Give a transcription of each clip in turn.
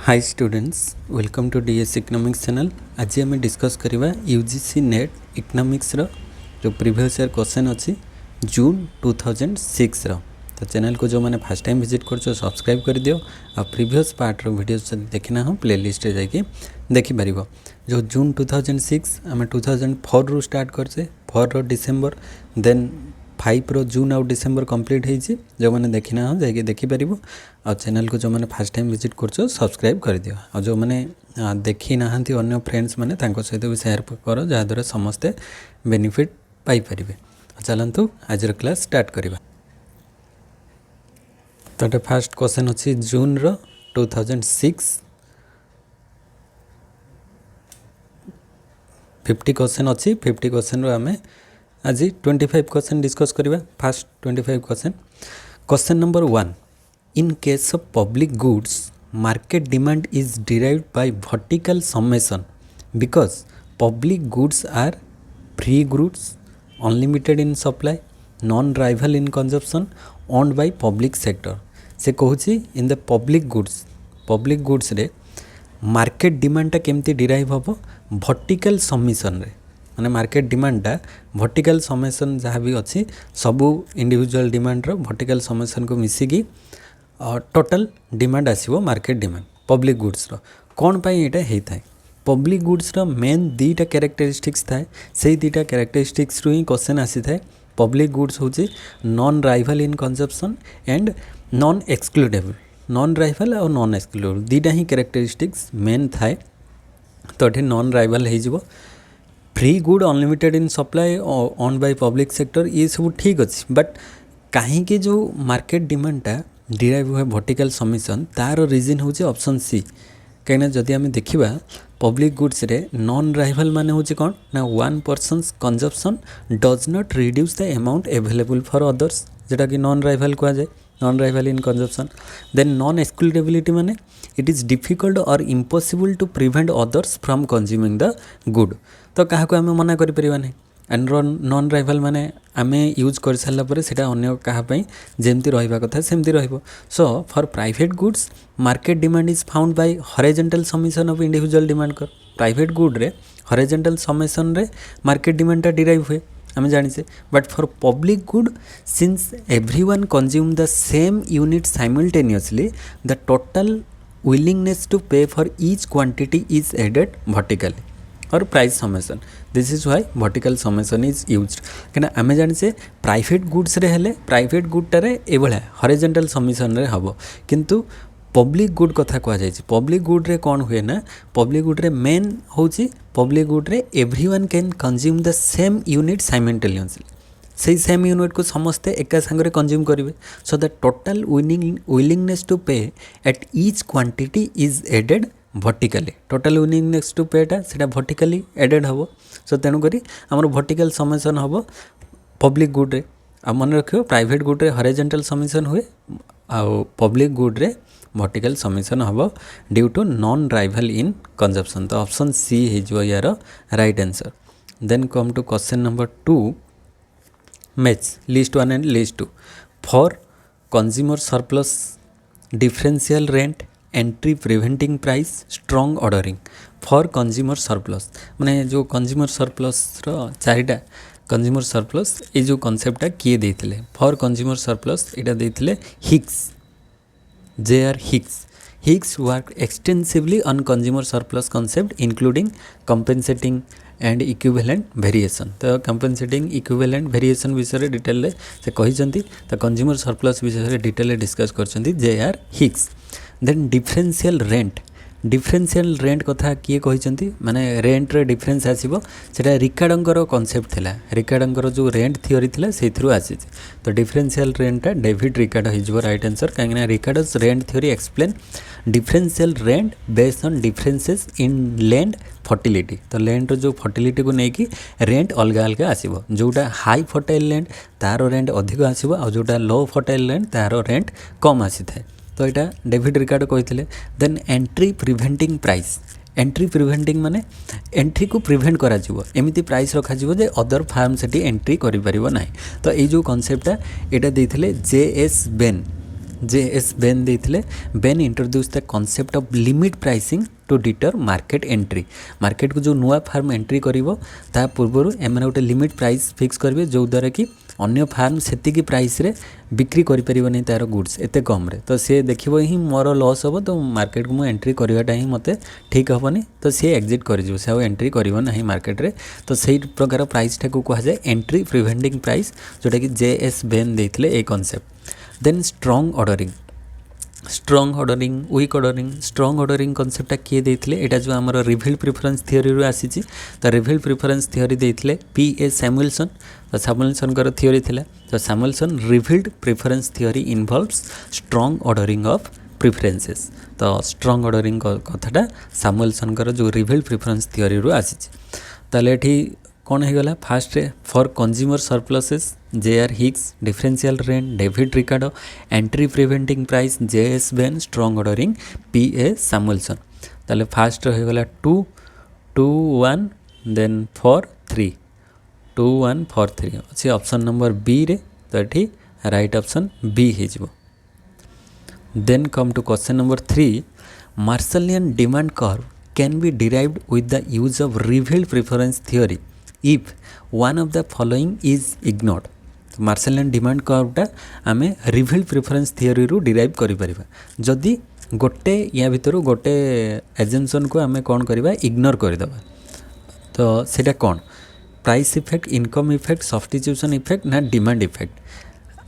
Hi students, welcome to DS Economics channel. आज आम discuss करवा UGC NET Economics रो जो प्रीवियस ईयर क्वेश्चन अच्छी जून 2006 रो। तो चैनल को जो मैंने फर्स्ट टाइम विजिट कर सब्सक्राइब कर दियो और प्रीवियस पार्ट रो वीडियोस देखना हो प्लेलिस्ट जाकि देखि पारिबो। जो जून 2006 आम 2004 रू स्टार्ट करसे 4 रो डिसेंबर देन 5 रो जून आउ डिसेंबर कंप्लीट होइछि। जो मैंने देखना हो जाकि देखि पारिबो और चैनल को जो मैंने फर्स्ट टाइम विजिट कर सब्सक्राइब कर दियो और जो मैंने देखी ना अन्य फ्रेंड्स मैंने सहित भी शेयर कर जहाँद्वारा समस्ते बेनिफिट पाई परिबे। चलतु आज क्लास स्टार्ट करवा। तो फर्स्ट क्वेश्चन अच्छी जून रो 2006 50 क्वेश्चन अच्छी 50 क्वेश्चन रो आमे आज 25 क्वेश्चन डिस्कस करवा। First 25 question question number 1 In case of public goods, market demand is derived by vertical summation because public goods are free goods, unlimited in supply, non-rival in consumption, owned by public sector. से कहूँ in the public goods रे market demand टा केमती derive होबो vertical summation रे माने market डिमांडटा vertical summation जहाँ भी अच्छी सबू इंडिविजुअल डिमांड रो वर्टिकल समेसन को मिसिकी टोटल डिमांड आसीबो मार्केट डिमांड पब्लिक गुड्स रो कोन पई एटा हेइथाय। पब्लिक गुड्स रो मेन दीटा कैरेक्टरिस्टिक्स थाए सेही दीटा कैरेक्टरिस्टिक्स रो ही क्वेश्चन आसी थाए। पब्लिक गुड्स होची non rival in consumption and non excludable non rival और नॉन एक्सक्लूडेबल दीटा ही कैरेक्टरिस्टिक्स मेन थाए। तो एठी नॉन राइवल हे जिवो free good unlimited in supply on by public sector ये सब ठीक अच्छे बट कहीं जो मार्केट डिमांडटा डिराइव हुए वर्टिकल समिशन तार रिजन हूँ ऑप्शन सी। कहीं जदि आम देखा पब्लिक गुड्स रे नॉन राइवल माने हूँ कौन ना one persons consumption does not reduce the amount available for others जोटा कि नॉन राइवल कह जाए non rival in consumption. Then non excludability माने it is difficult or impossible to prevent others from consuming the good. तो क्या आम मना करें एंड नॉन राइवल माने आमे यूज कर सारा पर सेटा अन्य कहापाई जेमती रहिबा कथा सेमती रहिबो। So for private goods market demand is found by horizontal summation of individual demand कर। प्राइवेट गुड रे हॉरिजॉन्टल समेशन रे मार्केट डिमांडटा डिराइव हुए आम जानिसे but for public good since everyone consume the same unit simultaneously the total willingness to pay for each quantity is added vertically और price summation this is why vertical summation is used. क्या आम जाने private goods रे हेले private गुड्टारे ये horizontal summation रे हबो किंतु पब्लिक गुड कथा कह जाए। पब्लिक गुड रे कौन हुए ना पब्लिक गुड रे मेन होची पब्लिक गुड रे everyone can consume the same unit simultaneously से सेम यूनिट को समस्ते एका सांगरे कंज्यूम करेंगे। So the total willingness to pay at each quantity is added vertically total willingness to पेटा सेटा वर्टिकली एडेड हम। सो तेणुक आमर वर्टिकल समेसन हम पब्लिक गुड रे आ मन रखियो प्राइवेट गुड रे हॉरिजॉन्टल समेसन हुए आउ पब्लिक गुड रे वर्टिकल समेसन हम due to non rival in consumption. तो ऑप्शन सी हो यार right answer. Then come to question number 2 match list 1 and list 2 for consumer surplus differential rent entry preventing price strong ordering for consumer surplus माने जो consumer surplus रो चारिटा consumer surplus ये जो कॉन्सेप्टटा किए देथिले for consumer surplus एटा देथिले Hicks work extensively on consumer surplus concept including compensating and equivalent variation. तो compensating equivalent variation विषय डिटेल से कही तो कंज्यूमर सरप्लस विषय डिटेल डिस्कस करछंती J R. Hicks. Then differential rent कथा किए कही माने रेंट रे डिफरेंस आसीबो सेटा रिकार्डोंकर कॉन्सेप्ट थिला रिकार्डोंकर जो रेंट थ्योरी थिला सेथरु आसी। तो डिफरेंशियल रेंटटा डेविड रिकार्डो हिजबो राइट आंसर कांगना Ricardo's rent theory explain differential rent based on differences in land fertility. तो लैंड रो जो फर्टिलिटी को लेकिन रेंट अलग अलग आसीबो जोटा हाई फर्टाइल लैंड तार रेंट अधिक आसीबो आ जोटा लो फर्टाइल लैंड तार रेंट कम आसी थाए। तो यहाँ डेविड रिकार्डो कहते। Then entry preventing price entry preventing माने एंट्री को प्रिवेंट करा जिवो एमिति प्राइस रखा जिवो जे अदर फार्म सेठी एंट्री करि परिबो नाही। तो ये जो कॉन्सेप्टटा एटा देथिले जे.एस. बेन JS बेन देथिले Bain introduce the concept of limit pricing to deter market entry market को जो नुआ फार्म एंट्री करिवो ता पूर्वरु एमने गोटे लिमिट प्राइस फिक्स करिवे जो द्वारा कि अन्य फार्म सेतिकी प्राइस रे बिक्री करि परिबो नै तार गुड्स एते कम रे तो से देखिबो ही मोर लॉस होबो तो मार्केट को मु एंट्री करिवाटा ही मते ठीक हबनी तो से एग्जिट करि जो से एंट्री करिवो नाही मार्केट रे तो सेही प्रकार प्राइस टा को कहा जाय एंट्री प्रिवेंटिंग प्राइस जोटा कि JS बेन देथिले ए concept then strong ordering weak ordering strong ordering concept किए देथिले एटा जो हमर रिवील्ड प्रेफरेंस थ्योरी रो आसीची तो रिवील्ड प्रेफरेंस थ्योरी देथिले P.A. सैमुएल्सन तो सैमुएल्सन कर थ्योरी थिला तो Samuelson revealed preference theory involves strong ordering of preferences तो स्ट्रांग ऑर्डरिंग कथाटा सैमुएल्सन कर जो रिवील्ड प्रेफरेंस थ्योरी रो आसीची ताले एठी कौन है गला fast for consumer surpluses J.R. Higgs differential rent David Ricardo entry preventing price JS Ben strong ordering P.A. सैमुएल्सन ताले फास्ट हो गला 2 2 1 देन 4 3 2 1 4 3 अच्छे ऑप्शन नंबर बी रे तो ये राइट ऑप्शन बी हो then come to question number 3 Marshallian demand curve can be derived with the use of revealed preference theory if one of the following is ignored तो Marshallian demand कर्वटा आमे revealed preference theory रू derive करि परिबा जदि गोटे या भितर गोटे एजम्पशन को आमे कौन करबा इग्नोर करदेबा तो सेटा कौन price effect income effect substitution effect ना डिमांड इफेक्ट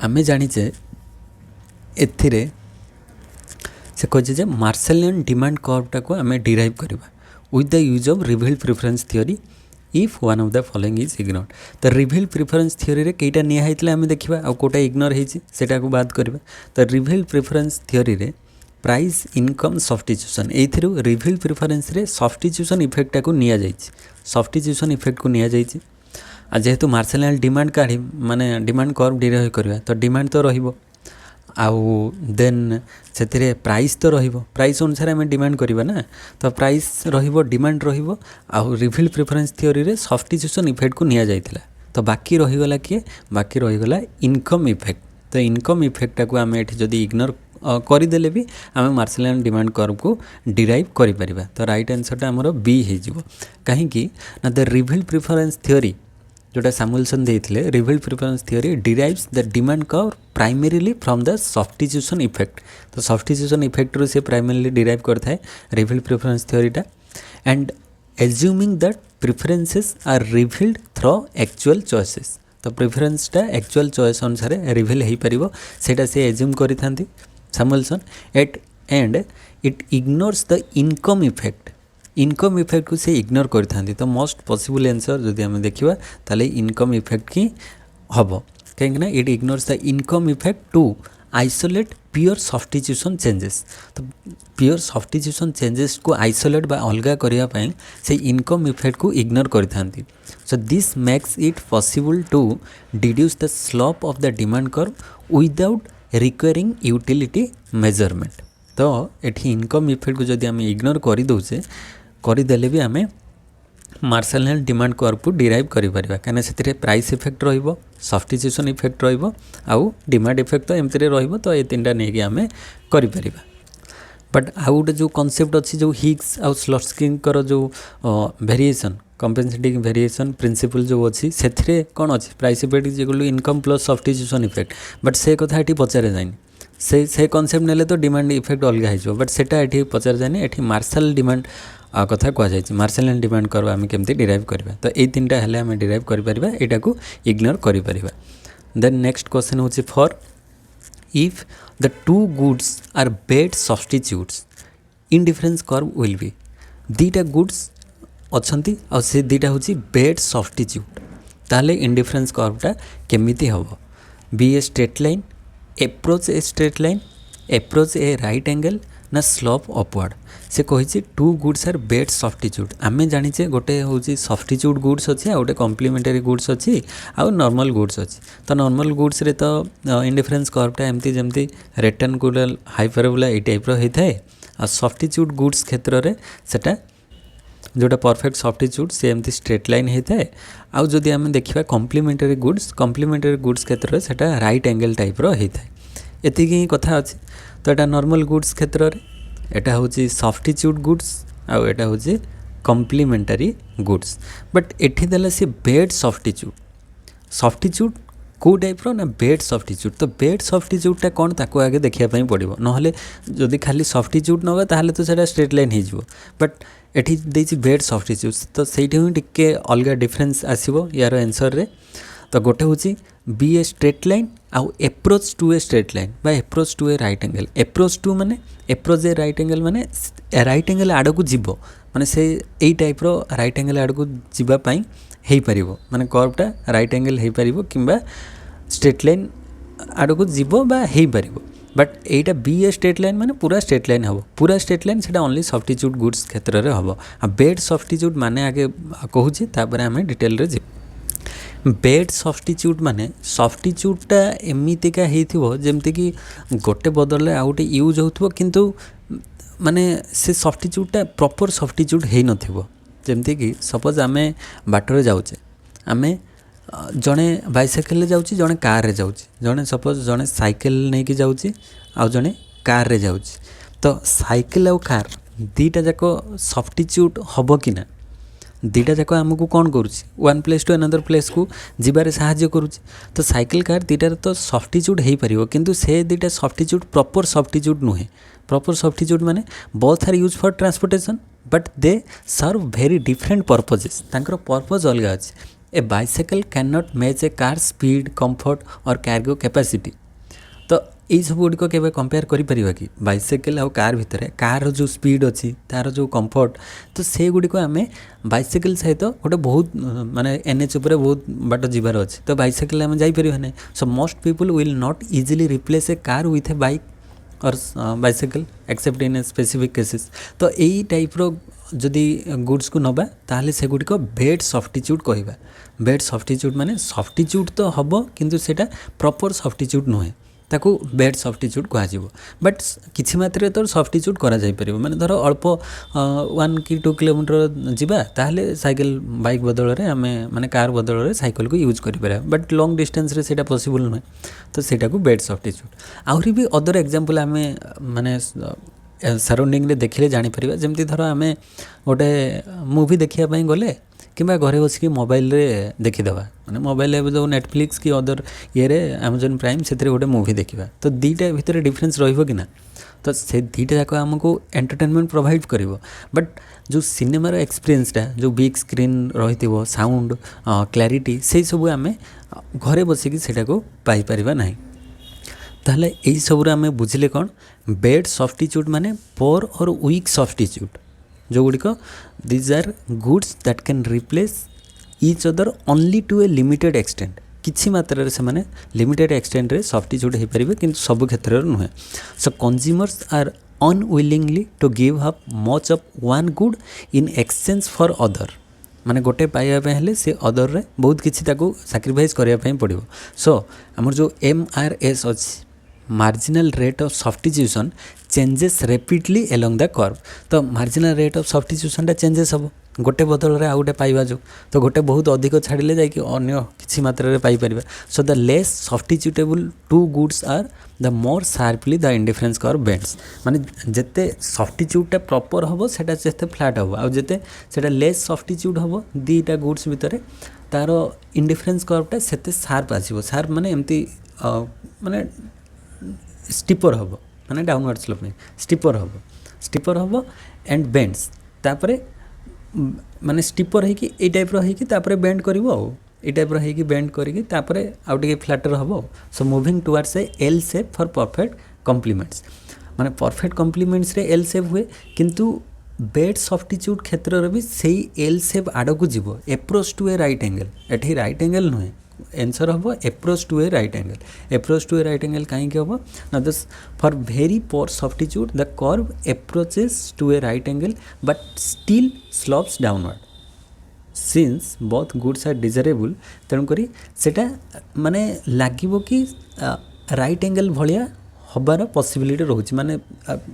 आमे जानिचे एथिरे से कहे जे मार्शलियन डिमांड कर्वटा को आमे डिराइव करबा with the use of revealed preference theory if one of the following is ignored तो रिवील्ड प्रेफरेंस थ्योरी रे केटा निया हैतले आमे देखिबा आ कोटा इग्नोर हेछि सेटा को बात करबा तो रिवील्ड प्रेफरेंस थ्योरी रे प्राइस इनकम सब्स्टिट्यूशन एथिरु रिवील्ड प्रेफरेंस रे सब्स्टिट्यूशन इफेक्ट को निया जाइछि सब्स्टिट्यूशन इफेक्ट को निया जाइछि आ जेहेतु मार्शलियन डिमांड काढी माने डिमांड कर्व डिराइव करबा तो डिमांड तो रहिबो आउ देन से प्राइस तो रहिबो प्राइस अनुसार आम डिमांड करबा ना तो प्राइस रहिबो डिमांड रहिबो आउ रिवील्ड प्रेफरेंस थ्योरी रे सब्स्टिट्यूशन इफेक्ट को निया जाइतिला तो बाकी रहिगला किए बाकी रहिगला इनकम इफेक्ट तो इनकम इफेक्ट को आम एठी जदी इग्नोर करदेले भी आम मार्शलियन डिमांड कर्व को डिराइव करि परिबा तो राइट आंसरटा हमर बी हे जिवो काहे कि ना द रिवील्ड प्रेफरेंस थ्योरी जोटा सैमुएल्सन देथिले revealed preference theory derives the demand curve primarily from the substitution effect तो सब्स्टिट्यूशन इफेक्ट रू से प्राइमरीली डिराइव करता है रिवील्ड प्रेफरेंस थ्योरीटा and assuming that preferences are revealed through actual choices तो प्रेफरेंसटा एक्चुअल चॉइस अनुसार रिवील हो पारिबो सेटा से एज्यूम करिथांती Samuelson at and it ignores the income effect को से इग्नोर करथांती तो मोस्ट पॉसिबल आंसर जदि हम देखिबा ताले इनकम इफेक्ट की हबो कहीं ना it ignores the income effect to isolate pure substitution changes तो प्योर सब्स्टिट्यूशन चेंजेस को आइसोलेट बा अलगा करिया पई से इनकम इफेक्ट को इग्नोर करथांती so this makes it possible to deduce the slope of the demand curve without requiring utility measurement तो एठी इनकम इफेक्ट को जदि हम इग्नोर करि दोचे करदेले भी आम मार्शलियन डिमांड कर्व को डिराइव करि परिबा कने सेतिरे प्राइस इफेक्ट रहिबो सब्स्टिट्यूशन इफेक्ट रहिबो आउ डिमांड इफेक्ट तो एमतिरे रहिबो तो ए तीनटा नै कि आम करि परिबा बट आउ गोटे जो कॉन्सेप्ट अच्छी जो हिग्स आउ स्लट्सकिन कर जो वेरिएशन कंपेनसेटिंग वेरिएशन प्रिंसिपल जो अच्छी से कौन अच्छी price effect is equal to income plus substitution effect but से कथा ये पचारे जाए से कॉन्सेप्ट नेले तो डिमांड इफेक्ट अलग हो बट सेटा ये पचार जाए ये मार्शल डिमांड कथा कहुई मार्शलियन डिमांड कर्व आम केमती डिराइव करवा तो ये तीन टा हेले आम डिराइव करिपरिबा एटा को इग्नोर करिपरिबा देन नेक्स्ट क्वेश्चन होची for if the two goods are bad substitutes indifference curve will be दीटा गुड्स अच्छी आ से दीटा होची बेड सब्स्टिट्यूट ताले इनडिफरेंस कर्वटा केमिति हबो B a straight line approach a straight line approach a right angle ना स्लोप अपवर्ड से कही two goods are bad substitute आम जाचे गोटे हूँ सब्स्टिट्यूट गुड्स अच्छी आ गए कम्प्लीमेंटरी गुड्स अच्छी आउ नॉर्मल गुड्स अच्छी तो नॉर्मल गुड्स रे तो इनडिफरेंस कर्वटा एमती जमती रेक्टेंगुलर हाइपरबोला ये टाइप होता है आ सब्स्टिट्यूट गुड्स क्षेत्र में सेटा जोटा परफेक्ट सब्स्टिट्यूट से एमती स्ट्रेट लाइन होता है आउ जदि आम देखा कम्प्लीमेंटरी गुड्स क्षेत्र में सेटा राइट एंगल टाइप होता है एतिक ही कथा अच्छी। तो यहाँ नॉर्मल गुड्स क्षेत्र में एटा हूँ सब्स्टिट्यूट गुड्स आउ एटा हूँ कम्प्लीमेंटारी गुड्स। बट एठी देला सी बेड सब्स्टिट्यूट कौ टाइप ना बेड सब्स्टिट्यूट। तो बेड सब्स्टिट्यूटा कौन ताको आगे देखापी पड़ो ना जदि खाली सब्स्टिट्यूट नवा ताहले तो सेटा स्ट्रेट लाइन हो। बट एठी देछि बेड सब्स्टिट्यूट तो सेठी ही टिके अलग डिफरेंस आसीबो यार आंसर रे। तो गोटे हूँ बी ए स्ट्रेट लाइन आउ approach to a straight line बा approach to a right angle. Approach to माने एप्रोच ए राइट एंगल माने राइट एंगल आड़ को जीव माने से यही टाइप रो राइट एंगल आड़ को जीवाई हो पार माने कर्वटा राइट एंगल हो पार कि स्ट्रेट लाइन आड़ को जीव बा हो पार। But Etah B a straight line माने पूरा स्ट्रेट लाइन हम पूरा स्ट्रेट लाइन से ओनली सब्स्टिट्यूट गुड्स क्षेत्र में हम। आ बेड सब्स्टिट्यूट माने आगे कहूँ तापर आम डिटेल रे बेड सब्स्टिट्यूट माने सब्स्टिट्यूटा एमतीका हो जमती कि गोटे बदल आउ गोटे यूज हो किंतु माने से सब्स्टिट्यूटा प्रॉपर सब्स्टिट्यूट हो नमती कि सपोज आम बाटर जाऊे आम जड़े बाइसाइकेल जाऊँ जड़े कार जाऊँ जड़े सपोज जड़े साइकेल नहीं कि जाऊँ आउ जड़े कार रे जाऊँ। तो साइकेल आउ कार दीटा जाक सब्स्टिट्यूट हम कि ना दीटा जाक आमको कौन करुँच one place to another place को जीवार साहाय्य करुँच। तो साइकेल कार दीटार तो सब्स्टिट्यूट हो पार किंतु से दीटा सब्स्टिट्यूट प्रॉपर सब्स्टिट्यूट नुहे। प्रॉपर सब्स्टिट्यूट माने both are use for transportation but they serve very different purposes तांकर पर्पज अलग अच्छे। A bicycle can not match a car speed comfort और कार्गो कैपेसिटी। तो यही सब गुड़िक के कंपेयर करें कि बाइसाइकेल आउ कार भितर कार जो स्पीड अच्छी तार जो कंफर्ट तो से गुड़िक आम बाइसाइकेल सहित गोटे बहुत माने एनएच उपर बहुत बाट जीवार अच्छे तो बाइसाइकेल आम जापर ना। So most people will not easily replace a car with a bike और bicycle except in a specific cases. तो यही टाइप रो जदि गुड्स को नबा ताहले से गुड़िक बेड सब्स्टिट्यूट कहवा। बेड सब्स्टिट्यूट माने सब्स्टिट्यूट तो हम किंतु सेटा प्रॉपर सब्स्टिट्यूट नुहे ताकू बेड सब्स्टिट्यूट कह। बट किसी मात्रा तो सब्स्टिट्यूट करा जाई परिबो माने धर अल्प 1 कि 2 किलोमीटर जीवा ताहले साइकेल बाइक बदल रे आमे माने कार बदल रे साइकेल को यूज करि पारे। बट लॉन्ग डिस्टेंस रे सेटा पॉसिबल नुहे तो सेटा को बेड सब्स्टिट्यूट। आहुरी भी अदर एग्जांपल आमे माने सराउंडिंग रे देखिले जानि परिबा जेमति धर आमे गोटे मूवी देखिया पई गले किंबा घरे बसिक मोबाइल रे देखीदेवा माने मोबाइल जो नेटफ्लिक्स कि अदर ये अमेजन प्राइम से गोटे मूवी देखा तो दीटा भितर डिफरेंस रहिबो कि ना। तो से दीटा जाक आमको एंटरटेनमेंट प्रोवाइड करिवो। बट जो सिनेमार एक्सपीरियंसटा जो बिग स्क्रीन रही साउंड क्लैरिटी से सब आम घरे बसिक सेटा को पाई परिबा नाही। ताहले एई सब आम बुझिले कौन बेड सब्स्टिट्यूट माने पोर और वीक सब्स्टिट्यूट जो गुड़िक these are goods that can replace each other only to a limited extent. किसी मात्रा से माने लिमिटेड एक्सटेंट रे सब्स्टिट्यूट हो पारे किंतु सब क्षेत्र में नुहे। So consumers are unwillingly to give up much of one good in exchange for other माने गोटे पाइबा हेले से अदर रे बहुत किसी ताको सैक्रिफाइस करने पड़ो। सो आमर जो MRS अच्छी marginal rate of substitution changes rapidly along the curve. तो marginal rate of substitution changes हम गोटे बदल रे आउ गोटे पाइबा जो तो गोटे बहुत अधिक छाड़िले जाकि अन्य किसी मात्रा रे पाई परिबा। So the less substitutable two goods are the more sharply the indifference curve bends माने जेते सब्स्टिट्यूटा प्रॉपर हम सेटा जेते फ्लैट हम आ जेते सेटा लेस सब्स्टिट्यूट हम दीटा गुड्स भितर तार इंडिफरेंस कर्वटा सेते शार्प आसीबो। शार्प माने एमती माने स्टीपर हम माने डाउनवर्ड स्लोपिंग स्टीपर हम एंड बेंड्स तापरे माने स्टीपर है कि ए टाइप रो है कि तापरे बेंड करिवो आ ए टाइप रो है कि बेंड करिकि तापरे आउ टिके फ्लैटर हबो। So moving towards a L shape for perfect complements माने परफेक्ट कॉम्प्लीमेंट्स रे एल शेप हुए किंतु बेड सब्स्टिट्यूट क्षेत्र रे भी सही एल शेप आड़ को जीवो approach to a right angle. एठी राइट एंगल नुहे आंसर हम approach to a right angle. Approach to a right angle कहीं हम ना thus for very poor substitute the curve approaches to a right angle but still slopes downward since both goods are desirable. तेणुक सेटा माने लागिबो कि right angle भलिया हबार possibility रोच माने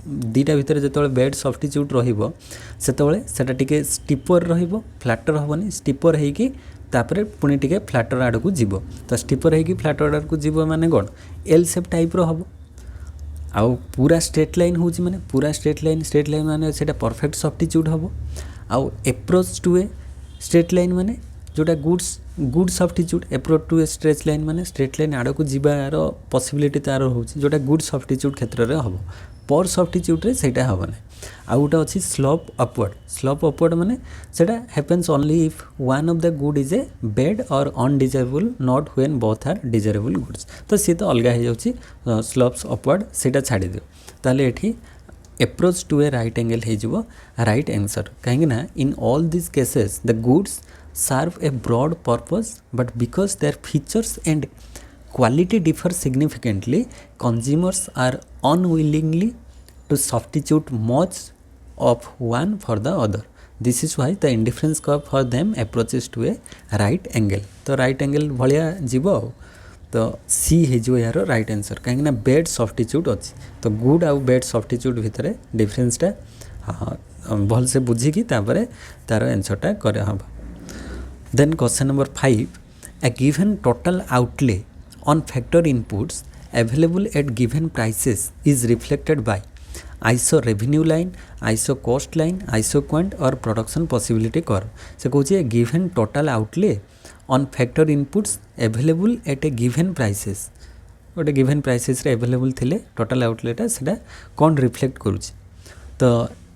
दीटा भितर जो बेड सब्स्टिट्यूट रहिबो सेतबेले सेटा टिके स्टीपर रहिबो फ्लैटर हबनी स्टीपर हेकी तापरे पुणी टिके फ्लैटर आड़ को जीव। तो स्टीपर है कि फ्लैटर आड़ को जीव माने कौन एल शेप टाइप रो हम आउ पूरा स्ट्रेट लाइन होची माने पूरा स्ट्रेट लाइन माने सेटा परफेक्ट सब्स्टिट्यूट हबो आउ approach to a straight line माने जोटा good substitute approach to a straight line माने स्ट्रेट लाइन आड़ को जीवार पॉसिबिलिटी तार होची जोटा गुड सब्स्टिट्यूट क्षेत्र रे हबो पर सब्स्टिट्यूट रे सेटा हबो नै आउ गोटे अच्छी स्लोप अपवर्ड माने सेटा happens only if one of the good is a bad और undesirable not when both are desirable goods तो सी तो अलग हो जाउची स्लोप्स अपवर्ड सेटा छाड़ी दियो ताले एठी approach to a right angle हो राइट आंसर कहीं ना in all this cases the goods serve a broad purpose but because their features and quality differ significantly consumers are unwillingly to substitute much of one for the other. This is why the indifference curve for them approaches to a right angle. तो right angle भलिया जीवो तो C हो यार right answer कहीं bed substitute अच्छी तो good आउ bed substitute भितर डिफरेंसटा भल से बुझिकी तार आंसरटा कर हम then question number 5 a given total outlay on factor inputs available at given prices is reflected by iso revenue line iso cost line iso quant और प्रोडक्शन पॉसिबिलिटी कर्व से कहूँ given total outlay on factor inputs available at a given prices गोटे given prices रे available थिले total आउटलेटा सेटा कौन reflect करुच्ची तो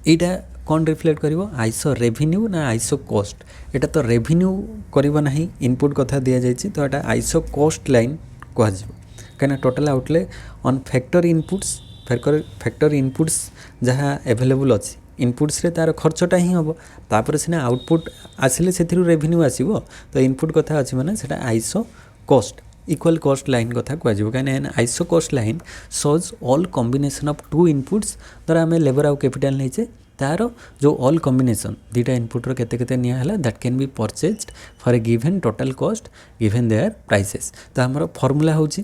यहाँ कौन रिफ्लेक्ट करिवो आइसो रेवेन्यू ना आइसो कॉस्ट एटा तो रेवेन्यू करिवो नाही इनपुट कथा दिया जायछि तो एटा आइसो कॉस्ट लाइन कह जिवो कना total outlay on factor inputs factor inputs जहाँ एवेलेबल अच्छी इनपुट्स रे तार खर्चटा ही हम तापर सीना आउटपुट आसिले से रेवेन्यू आसो तो इनपुट कथा अच्छी माने सेटा iso cost equal cost line कथा कह कहीं iso cost line shows all combination of to inputs द्वारा आम लेबर आउ कैपिटल नहीं तार जो ऑल कॉम्बिनेशन दुटा इनपुट केते निया that can be purchased for a given total cost given their prices तो आमर फॉर्मूला होची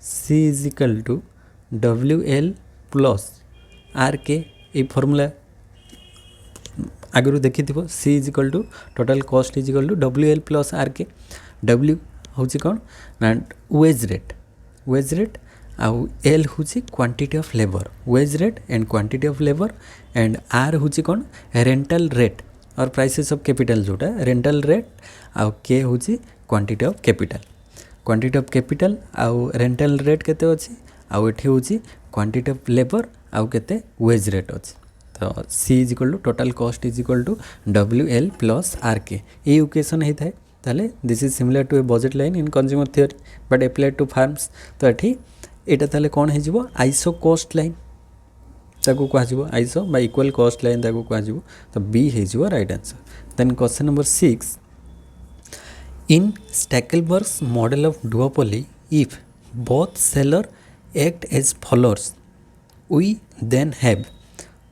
C is equal to WL plus RK ये फॉर्मूला आगु देखी थो C is equal to total cost is equal to WL plus RK W हूँ कौन ना वेज रेट आउ L हूँ quantity of labour wage rate and quantity of labour and R हूँ कौन रेंटल रेट और प्राइसेस ऑफ कैपिटल जोटा rental rate आउ K हूँ क्वांटिटी ऑफ कैपिटल आउ रेंटल रेट केते अछि आउ एठी होची क्वांटिटी ऑफ लेबर आउ केते वेज रेट अछि तो C is equal to total cost is equal to WL plus RK ये इक्वेशन है थाए ताले this is similar to a budget line in consumer theory but applied to firms तो एठी एटा ताले कोन हे जिवो आइसो कॉस्ट लाइन ताको कह जिवो iso by equal cost line ताको कह जिवो तो B हे जिवो right answer then question number 6 in Stackelberg's model of duopoly if both seller act as followers we then have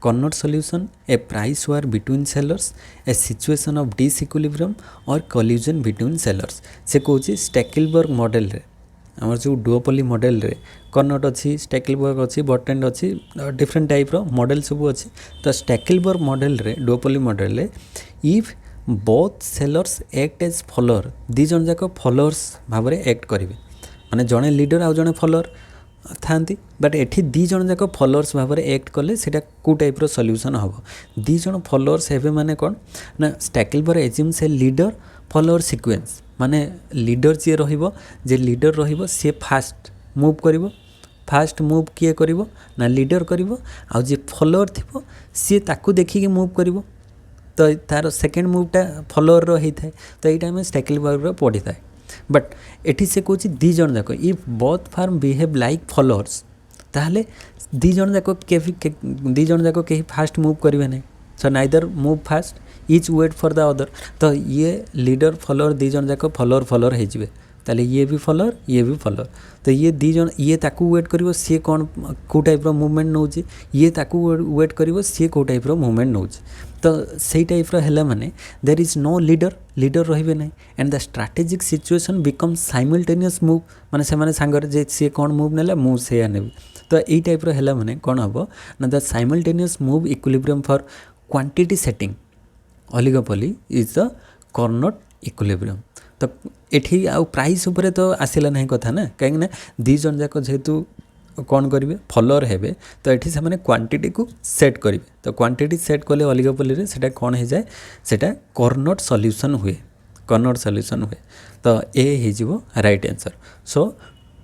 Carnot solution a price war between sellers a situation of disequilibrium or collision between sellers से कहूँ Stackelberg model रे आमर जो duopoly model रे कर्नट अच्छी Stackelberg अच्छी बॉटेंड अच्छी different type रो model सब अच्छी तो स्टैकलबर्ग मॉडल रे डुओपोली मॉडल रे if both sellers act as follower दी जन जाक फॉलोअर्स भाव में एक्ट करेंगे माने जड़े लीडर आउ जड़े फॉलोअर था बट एठी दी जन जाक फॉलोअर्स भाव में एक्ट कले सेटा को टाइप रो सॉल्यूशन हम दी जन फॉलोअर्स हेबे माने कौन ना स्टैकलबर्ग एज्यूम से लीडर फॉलोअर सीक्वेंस माने लीडर जी रहिबो जे लीडर रहिबो से फास्ट मूव करिवो फास्ट मूव किए करिवो ना लीडर करिवो आ जे फॉलोअर थिबो सी ताकू देखिके मूव करिवो तो तार सेकेंड मूवटा फॉलोअर रो होता है तो यहाँ आम स्टैकलबर्ग पढ़ी था बट एठी से कहूँ दी जन जाक if both firm behave like followers ताहले दी जन जाक दी जन जाक कहीं फास्ट मूव करेंगे ना so neither move fast each wait for the other तो ये लीडर फॉलोअर दी जन जाक फॉलोअर हो ताले ये भी फॉलोअर तो ये दी जन ये ताकू वेट करिवो सी कौन को टाइप रो मूवमेंट नौची ये ताकू वेट करिवो सी को टाइप रो मूवमेंट नौची तो सही टाइप रो हैला माने देयर इज नो लीडर रहिबे नै and the strategic situation become simultaneous move माने से माने सांगर जे सी कौन मूव नेला मूव से आनेबी तो एई टाइप रो हैला माने कोन हबो ना the simultaneous move equilibrium for quantity setting oligopoly is the Carnot equilibrium तो एठी आउ प्राइस उपरे तो आसिला नहीं कथा ना कहीं दी जन जाक जेहेतु कौन करेंगे फॉलोअर हेबे तो ये से क्वांटिटी को सेट करेंगे तो क्वांटिटी सेट कले ओलिगोपोली से कौन हो जाए सेटा कार्नोट सॉल्यूशन हुए कार्नोट सॉल्यूशन हुए तो ए हो right answer so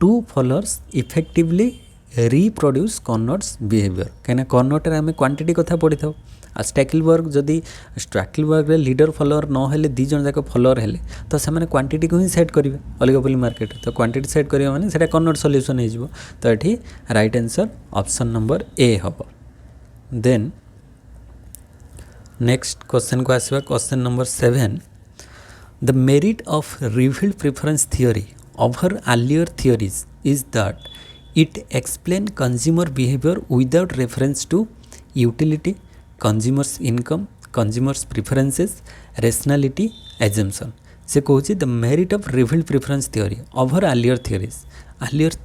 two followers effectively reproduce Cournot's behaviour कहीं कार्नोट रे आम क्वांटिटी कथा पढ़ी था आ स्टैकलबर्ग जदि स्टैकलबर्ग रे लीडर फॉलोअर न हेले दी जन जाक फॉलोअर हेले तो से क्वांटिटी को ही सेट करेंगे ओलिगोपोली मार्केट तो क्वांटिटी सेट करेंगे माने सेटा कार्नोट सॉल्यूशन हो तो ये right answer option number A हम देन नेक्स्ट क्वेश्चन को आसवा question number 7 the merit of revealed preference theory over earlier theories is that it explain consumer behavior without reference to utility, consumers income, consumers preferences, rationality, assumption से कहूँ the merit of revealed preference theory over earlier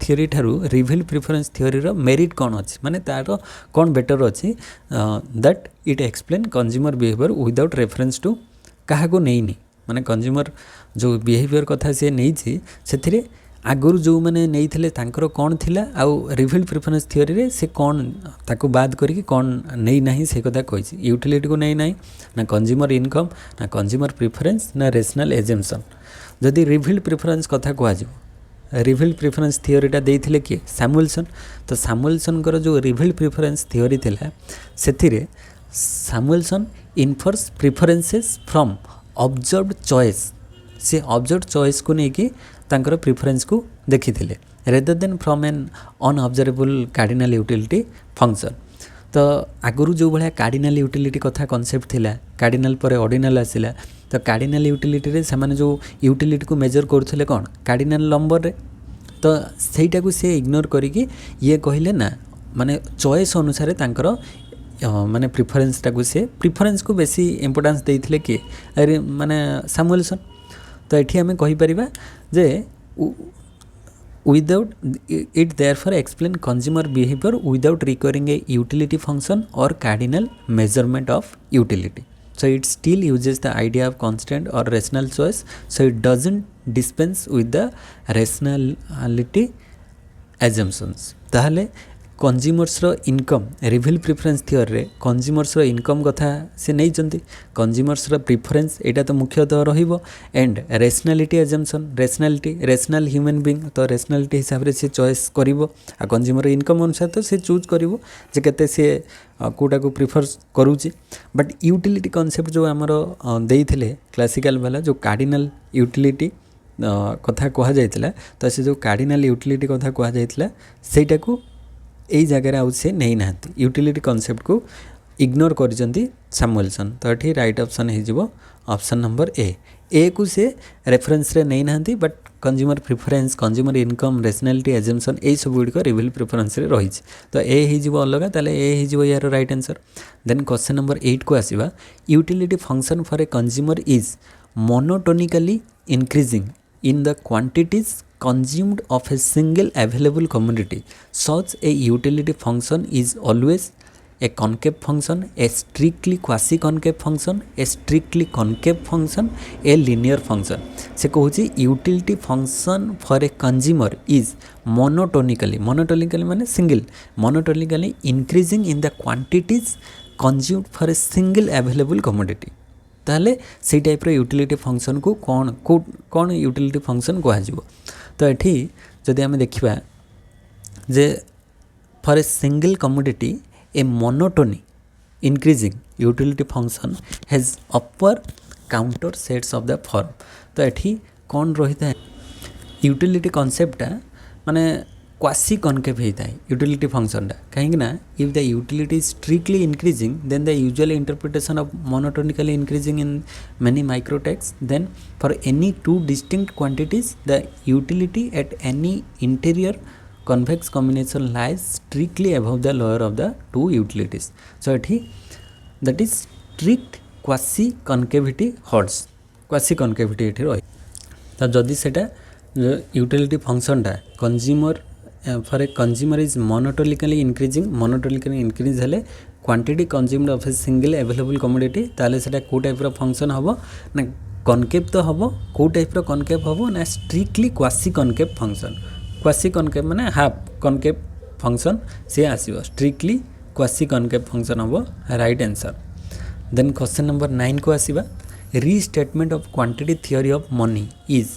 theory ठारू revealed preference theory रो merit कौन अच्छी माने तार कौन better अच्छी that it explain consumer behaviour without reference to क्या नहीं माने कंज्यूमर जो बिहेवियर कथा सी नहीं से आगुरी जो मैंने नहीं थे कौन थिला आउ रिवील्ड प्रेफरेंस थियोरी रे से कौन ताको बाद करके कौन नहीं ना से कथा कही यूटिलिटी को नहीं ना कंज्यूमर इनकम ना कंज्यूमर प्रेफरेंस ना रेशनल एजम्पशन जदि रिवील्ड प्रेफरेंस कथा कह रिवील्ड प्रेफरेंस थियोरीटा देते किए सैमुएल्सन तो सैमुएल्सन जो रिवील्ड प्रेफरेंस थियोरी थिला से Samuelson infers preferences from observed choice से ऑब्जर्व्ड चॉइस को लेकिन तांकर प्रेफरेंस को देखी rather than from an unobservable cardinal utility function तो आगुरी जो भाया कार्डिनल यूटिलिटी कथा कॉन्सेप्ट थिला कार्डिनल पर ऑर्डिनल आसिला तो कार्डिनल यूटिलिटी रे से जो यूटिलिटी को मेजर करथिले कौन कार्डिनल नंबर रे तो सेटा को से इग्नोर करिकी ये कहले ना माने चॉइस अनुसार तांकर माने प्रेफरेंसटा को से प्रेफरेंस को बेसी इंपोर्टेंस देथिले कि अरे माने सैमुएल्सन तो ये आम कहीपर जे without it therefore explain consumer behaviour without requiring a utility function और cardinal measurement of utility so it still uses the idea of constant or rational choice so it doesn't dispense with the rationality assumptions ताहले consumers रो income reveal preference theory रे consumers रो income कथा से नहीं चंती consumers रो preference एटा तो मुख्यतः रहिबो and rationality assumption rational human being तो rationality हिसाब रे से चॉइस करिवो आ कंज्यूमर इनकम अनुसार तो से चूज करिवो जे केते से कोटा को प्रिफर करूची बट यूटिलिटी कांसेप्ट जो हमरो देइथिले क्लासिकल वाला जो कार्डिनल यूटिलिटी कथा कहा जाइतिला तो से जो कार्डिनल यूटिलिटी कथा कहा जाइतिला सेटा को यही जगह आउ से नहीं ना यूटिलिटी कॉन्सेप्ट को इग्नोर करिसेंती सैमुएल्सन तो ये राइट ऑप्शन हो ऑप्शन नंबर ए को से रेफरेंस रे नहीं ना but consumer preference consumer income rationality assumption यही सब गुड़िक रिवील प्रेफरेंस रे रही तो ए हो अलग ताले ए हो यार right answer then question number 8 को आसीबा utility function for a consumer is monotonically increasing in the quantities consumed of a single available commodity. Such a utility function is always a concave function, a strictly quasi-concave function, a strictly concave function, a linear function. से कहूँ utility function for a consumer is monotonically माने single monotonically increasing in the quantities consumed for a single available commodity. ताहले से type रो utility function को कौन utility function कह तो ये जदि आम देखा J for a single commodity A monotony increasing utility function has upper counter sets of the form तो ये कौन रही है यूटिलिटी कॉन्सेप्टा माने क्वासी कनकेव होता है यूटिलिटी फंक्शन कहीं if the utility strictly increasing then the usual interpretation of monotonically increasing in many microtexts then for any two distinct quantities the utility at any interior convex combination lies strictly above the lower of the two utilities. So that is strict quasi concavity holds quasi concavity रही तो जदि सेटा utility फंक्शनटा consumer for a consumer is monotonically increase हेले quantity consumed of a single available commodity ताले सेटा को type रो function हबो ना कनकेव तो हबो को टाइप रो कनकेव हबो ना strictly quasi concave function quasi concave माने हाफ कनकेव फंक्शन सी आसो स्ट्रिक्टली क्वासी कनकेव फंक्शन हम right answer. Then question number 9 को आसवा restatement of quantity theory of money is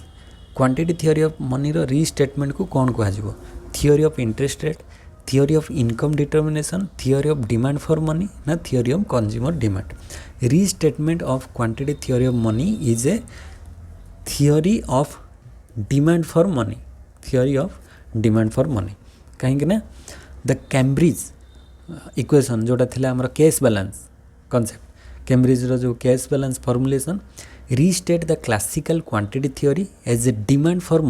quantity theory of money रो restatement को कौन कह theory of interest rate theory of income determination theory of demand for money ना theory of consumer demand. Restatement of quantity theory of money is a theory of demand for money theory of demand for money कहीं ना the Cambridge equation जोटा थिला हमर cash balance concept Cambridge रो जो cash balance formulation restate the classical quantity theory as a demand for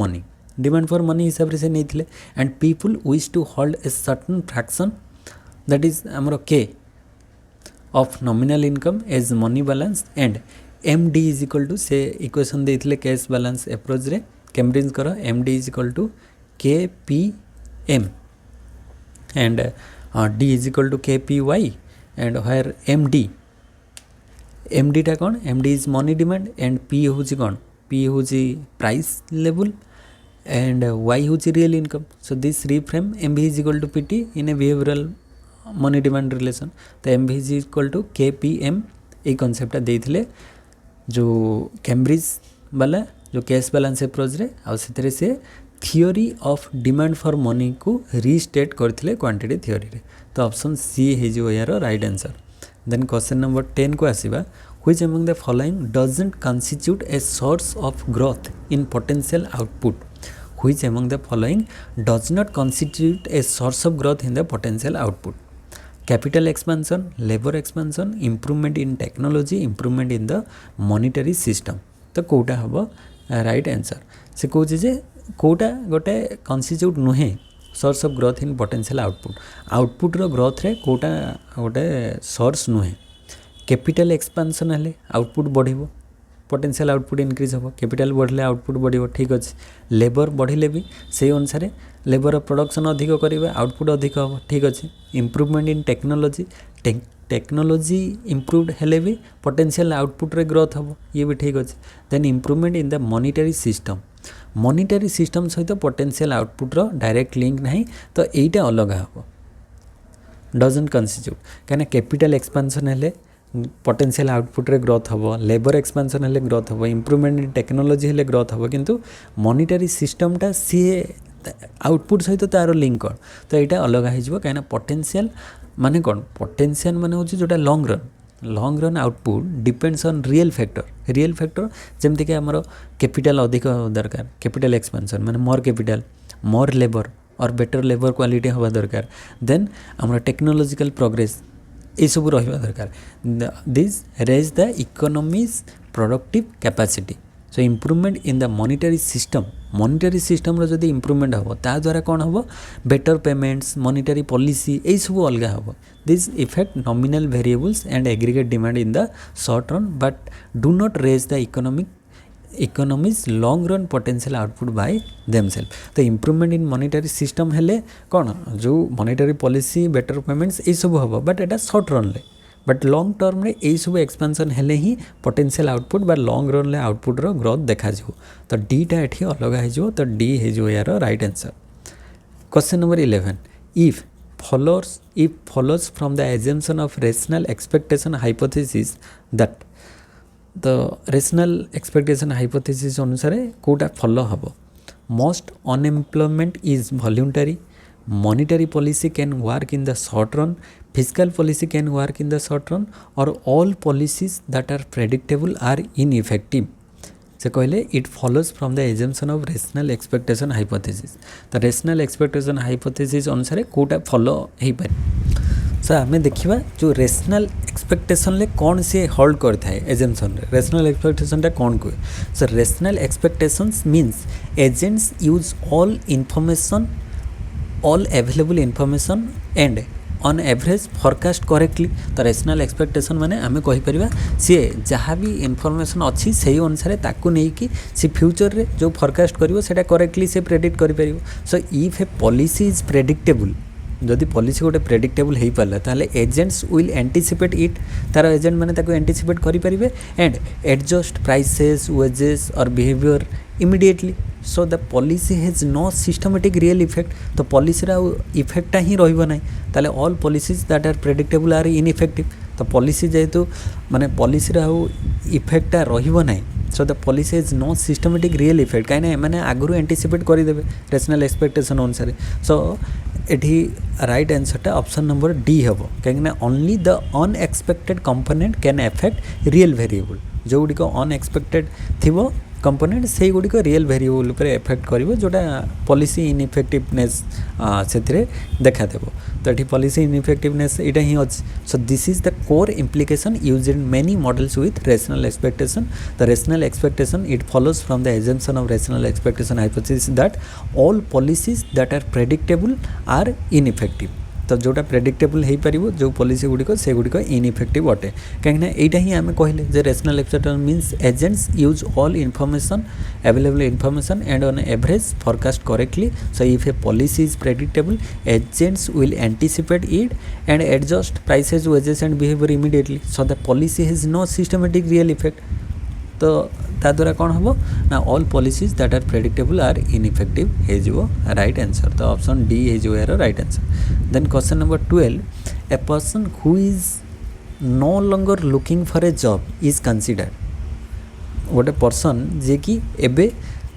money हिसाब से नहीं थिले and people wish to hold a certain fraction that is हमर K of nominal income as money balance and M D is equal to से equation देथिले cash balance approach रे Cambridge कर M D is equal to K P M and D is equal to K P Y and where M D टा कौन M D is money demand and P हूँ कौन P हूँ price level and Y हूँ real income so this reframe M V is equal to P T in a behavioural money demand relation तो M V is equal to K P M ये कनसेप्टा देते जो Cambridge वाला जो cash balance approach रे आ से theory of demand for money को रीस्टेट करथिले क्वांटिटी थियोरी रे तो ऑप्शन सी है जो यार right answer. Then question number 10 को आसीबा which among the following doesn't constitute a source of growth in potential output which among the following does not constitute a source of growth in the potential output capital expansion labour expansion improvement in technology improvement in the monetary system तो कोटा हम right answer से कौन जे कोटा गोटे constitute नुहे source of growth in potential output रो growth रे कोटा गोटे सोर्स नुहे कैपिटल एक्सपेंशन हेले आउटपुट बढ़िबो पोटेंशियल आउटपुट इनक्रीज हो कैपिटल बढ़ले आउटपुट बढ़िबो ठीक अच्छे लेबर बढ़िले भी से अनुसार लेबर प्रोडक्शन अधिक करेंगे आउटपुट अधिक हम ठीक अच्छे improvement in technology technology improved हेले भी पोटेंशियल आउटपुट रे ग्रोथ हम ये भी ठीक अच्छे then improvement in the monetary system सहित पोटेंशियल आउटपुट रो डायरेक्ट लिंक नहीं तो यहीटा अलग हम डजंट कंस्टिट्यूट कहीं कैपिटल एक्सपेंशन हेले पोटेंशियल आउटपुट रे ग्रोथ हम लेबर एक्सपेंशन हेले ग्रोथ हम इम्प्रूवमेंट इन टेक्नोलॉजी हेले ग्रोथ हम किंतु मॉनिटरी सिस्टमटा सी आउटपुट सहित तार लिंक कौन तो यहाँ अलग हो कहीं पोटेंशियल माने कौन पोटेंशियल माने हूँ जोटा long run output depends on real factor जमती कि आमर कैपिटल अधिक दरकार कैपिटल एक्सपेंशन माने मोर कैपिटल मोर लेबर और बेटर लेबर क्वालिटी हवा दरकार देन आमर टेक्नोलॉजिकल प्रोग्रेस ये सब रहा दरकार this raise the economics productive capacity so improvement in the monetary system रो जदि इम्प्रूवमेंट हम ता द्वारा कौन हम बेटर पेमेंट्स मॉनिटरी पॉलिसी यही सब अलग हम this effect nominal variables and aggregate demand in the short run but do not raise the economics long run potential output by themselves तो इम्प्रूवमेंट इन मॉनिटरी सिस्टम हेले कौन जो monetary policy better payments यही सब हम but Etah short run ले but long term रे यही सब एक्सपेंशन हेले ही पोटेंशियल आउटपुट बा लॉन्ग रन ले आउटपुट रो ग्रोथ देखा जो तो डी टा एठी अलग हो तो डी है जो यार right answer. Question number 11 if follows from the assumption of rational expectation hypothesis that the rational expectation hypothesis अनुसार कोटा फॉलो हम most unemployment is voluntary monetary policy can work in the short run fiscal policy can work in the short run or all policies that are predictable are ineffective से कहले it follows from the assumption of rational expectation hypothesis तो rational expectation hypothesis अनुसार Kota follow हो पारे सो आम देखा जो rational expectation ले कौन सी होल्ड करता है एजम्पशन रेशनल एक्सपेक्टेशन कौन कहे so rational expectations means agents use all available information and on average forecast correctly तो रेशनल एक्सपेक्टेशन माने आमे कहि परिबा सी जहाँ भी इनफॉरमेशन अच्छी से अनुसार ताकू नहीं कि सी फ्यूचर रे जो फोरकास्ट करिवो सेटा करेक्टली से प्रेडिक्ट करि परिबो so if a policy is predictable जदि पॉलिसी गोटे प्रेडिक्टेबल हो पारा ताले एजेंट्स विल एंटीसिपेट इट तार एजेंट माने ताको एंटीसिपेट करि परिबे एंड एडजस्ट प्राइसेस वेजेस और behaviour immediately. So the policy has no systematic real effect. तो policy रा इफेक्टा ही रहिबो नाही ताले all policies that are predictable are ineffective. तो policy जेहेतु माने policy रा इफेक्टा रहिबो नाही, so the policy has no systematic real effect काहे ना माने आगुरु एंटिसिपेट करि देबे rational expectation अनुसार. So एठी राइट आंसरटा ऑप्शन नंबर डी हेबो काहे only the unexpected component can affect real variable. जो गुडी को अनएक्सपेक्टेड थिबो कंपोनेंट से गुडी को रियल वेरिएबल पर इफेक्ट करिवो जोटा पॉलिसी इनइफेक्टिवनेस सेथिरे देखा देबो. तो एठी पॉलिसी इनइफेक्टिवनेस इटा ही अछि. So this is the core implication used in many models with rational expectation. The rational expectation, it follows from the assumption of rational expectation hypothesis that all policies that are predictable are ineffective. तो जोटा predictable हो पार जो policy गुड़िक से गुड़िक ineffective अटे कहीं एटा ही आम कहले जे rational expectation means agents use all information available information and on average forecast correctly. So if a policy is predictable agents will anticipate it and adjust prices wages and behaviour immediately. So the policy has no systematic real effect. तो ता द्वारा कौन हम ना all policies that are predictable are ineffective हो right answer. तो option D हो यार right answer. Then question number 12, a person who is no longer looking for a job is considered. गोटे पर्सन जे कि एबे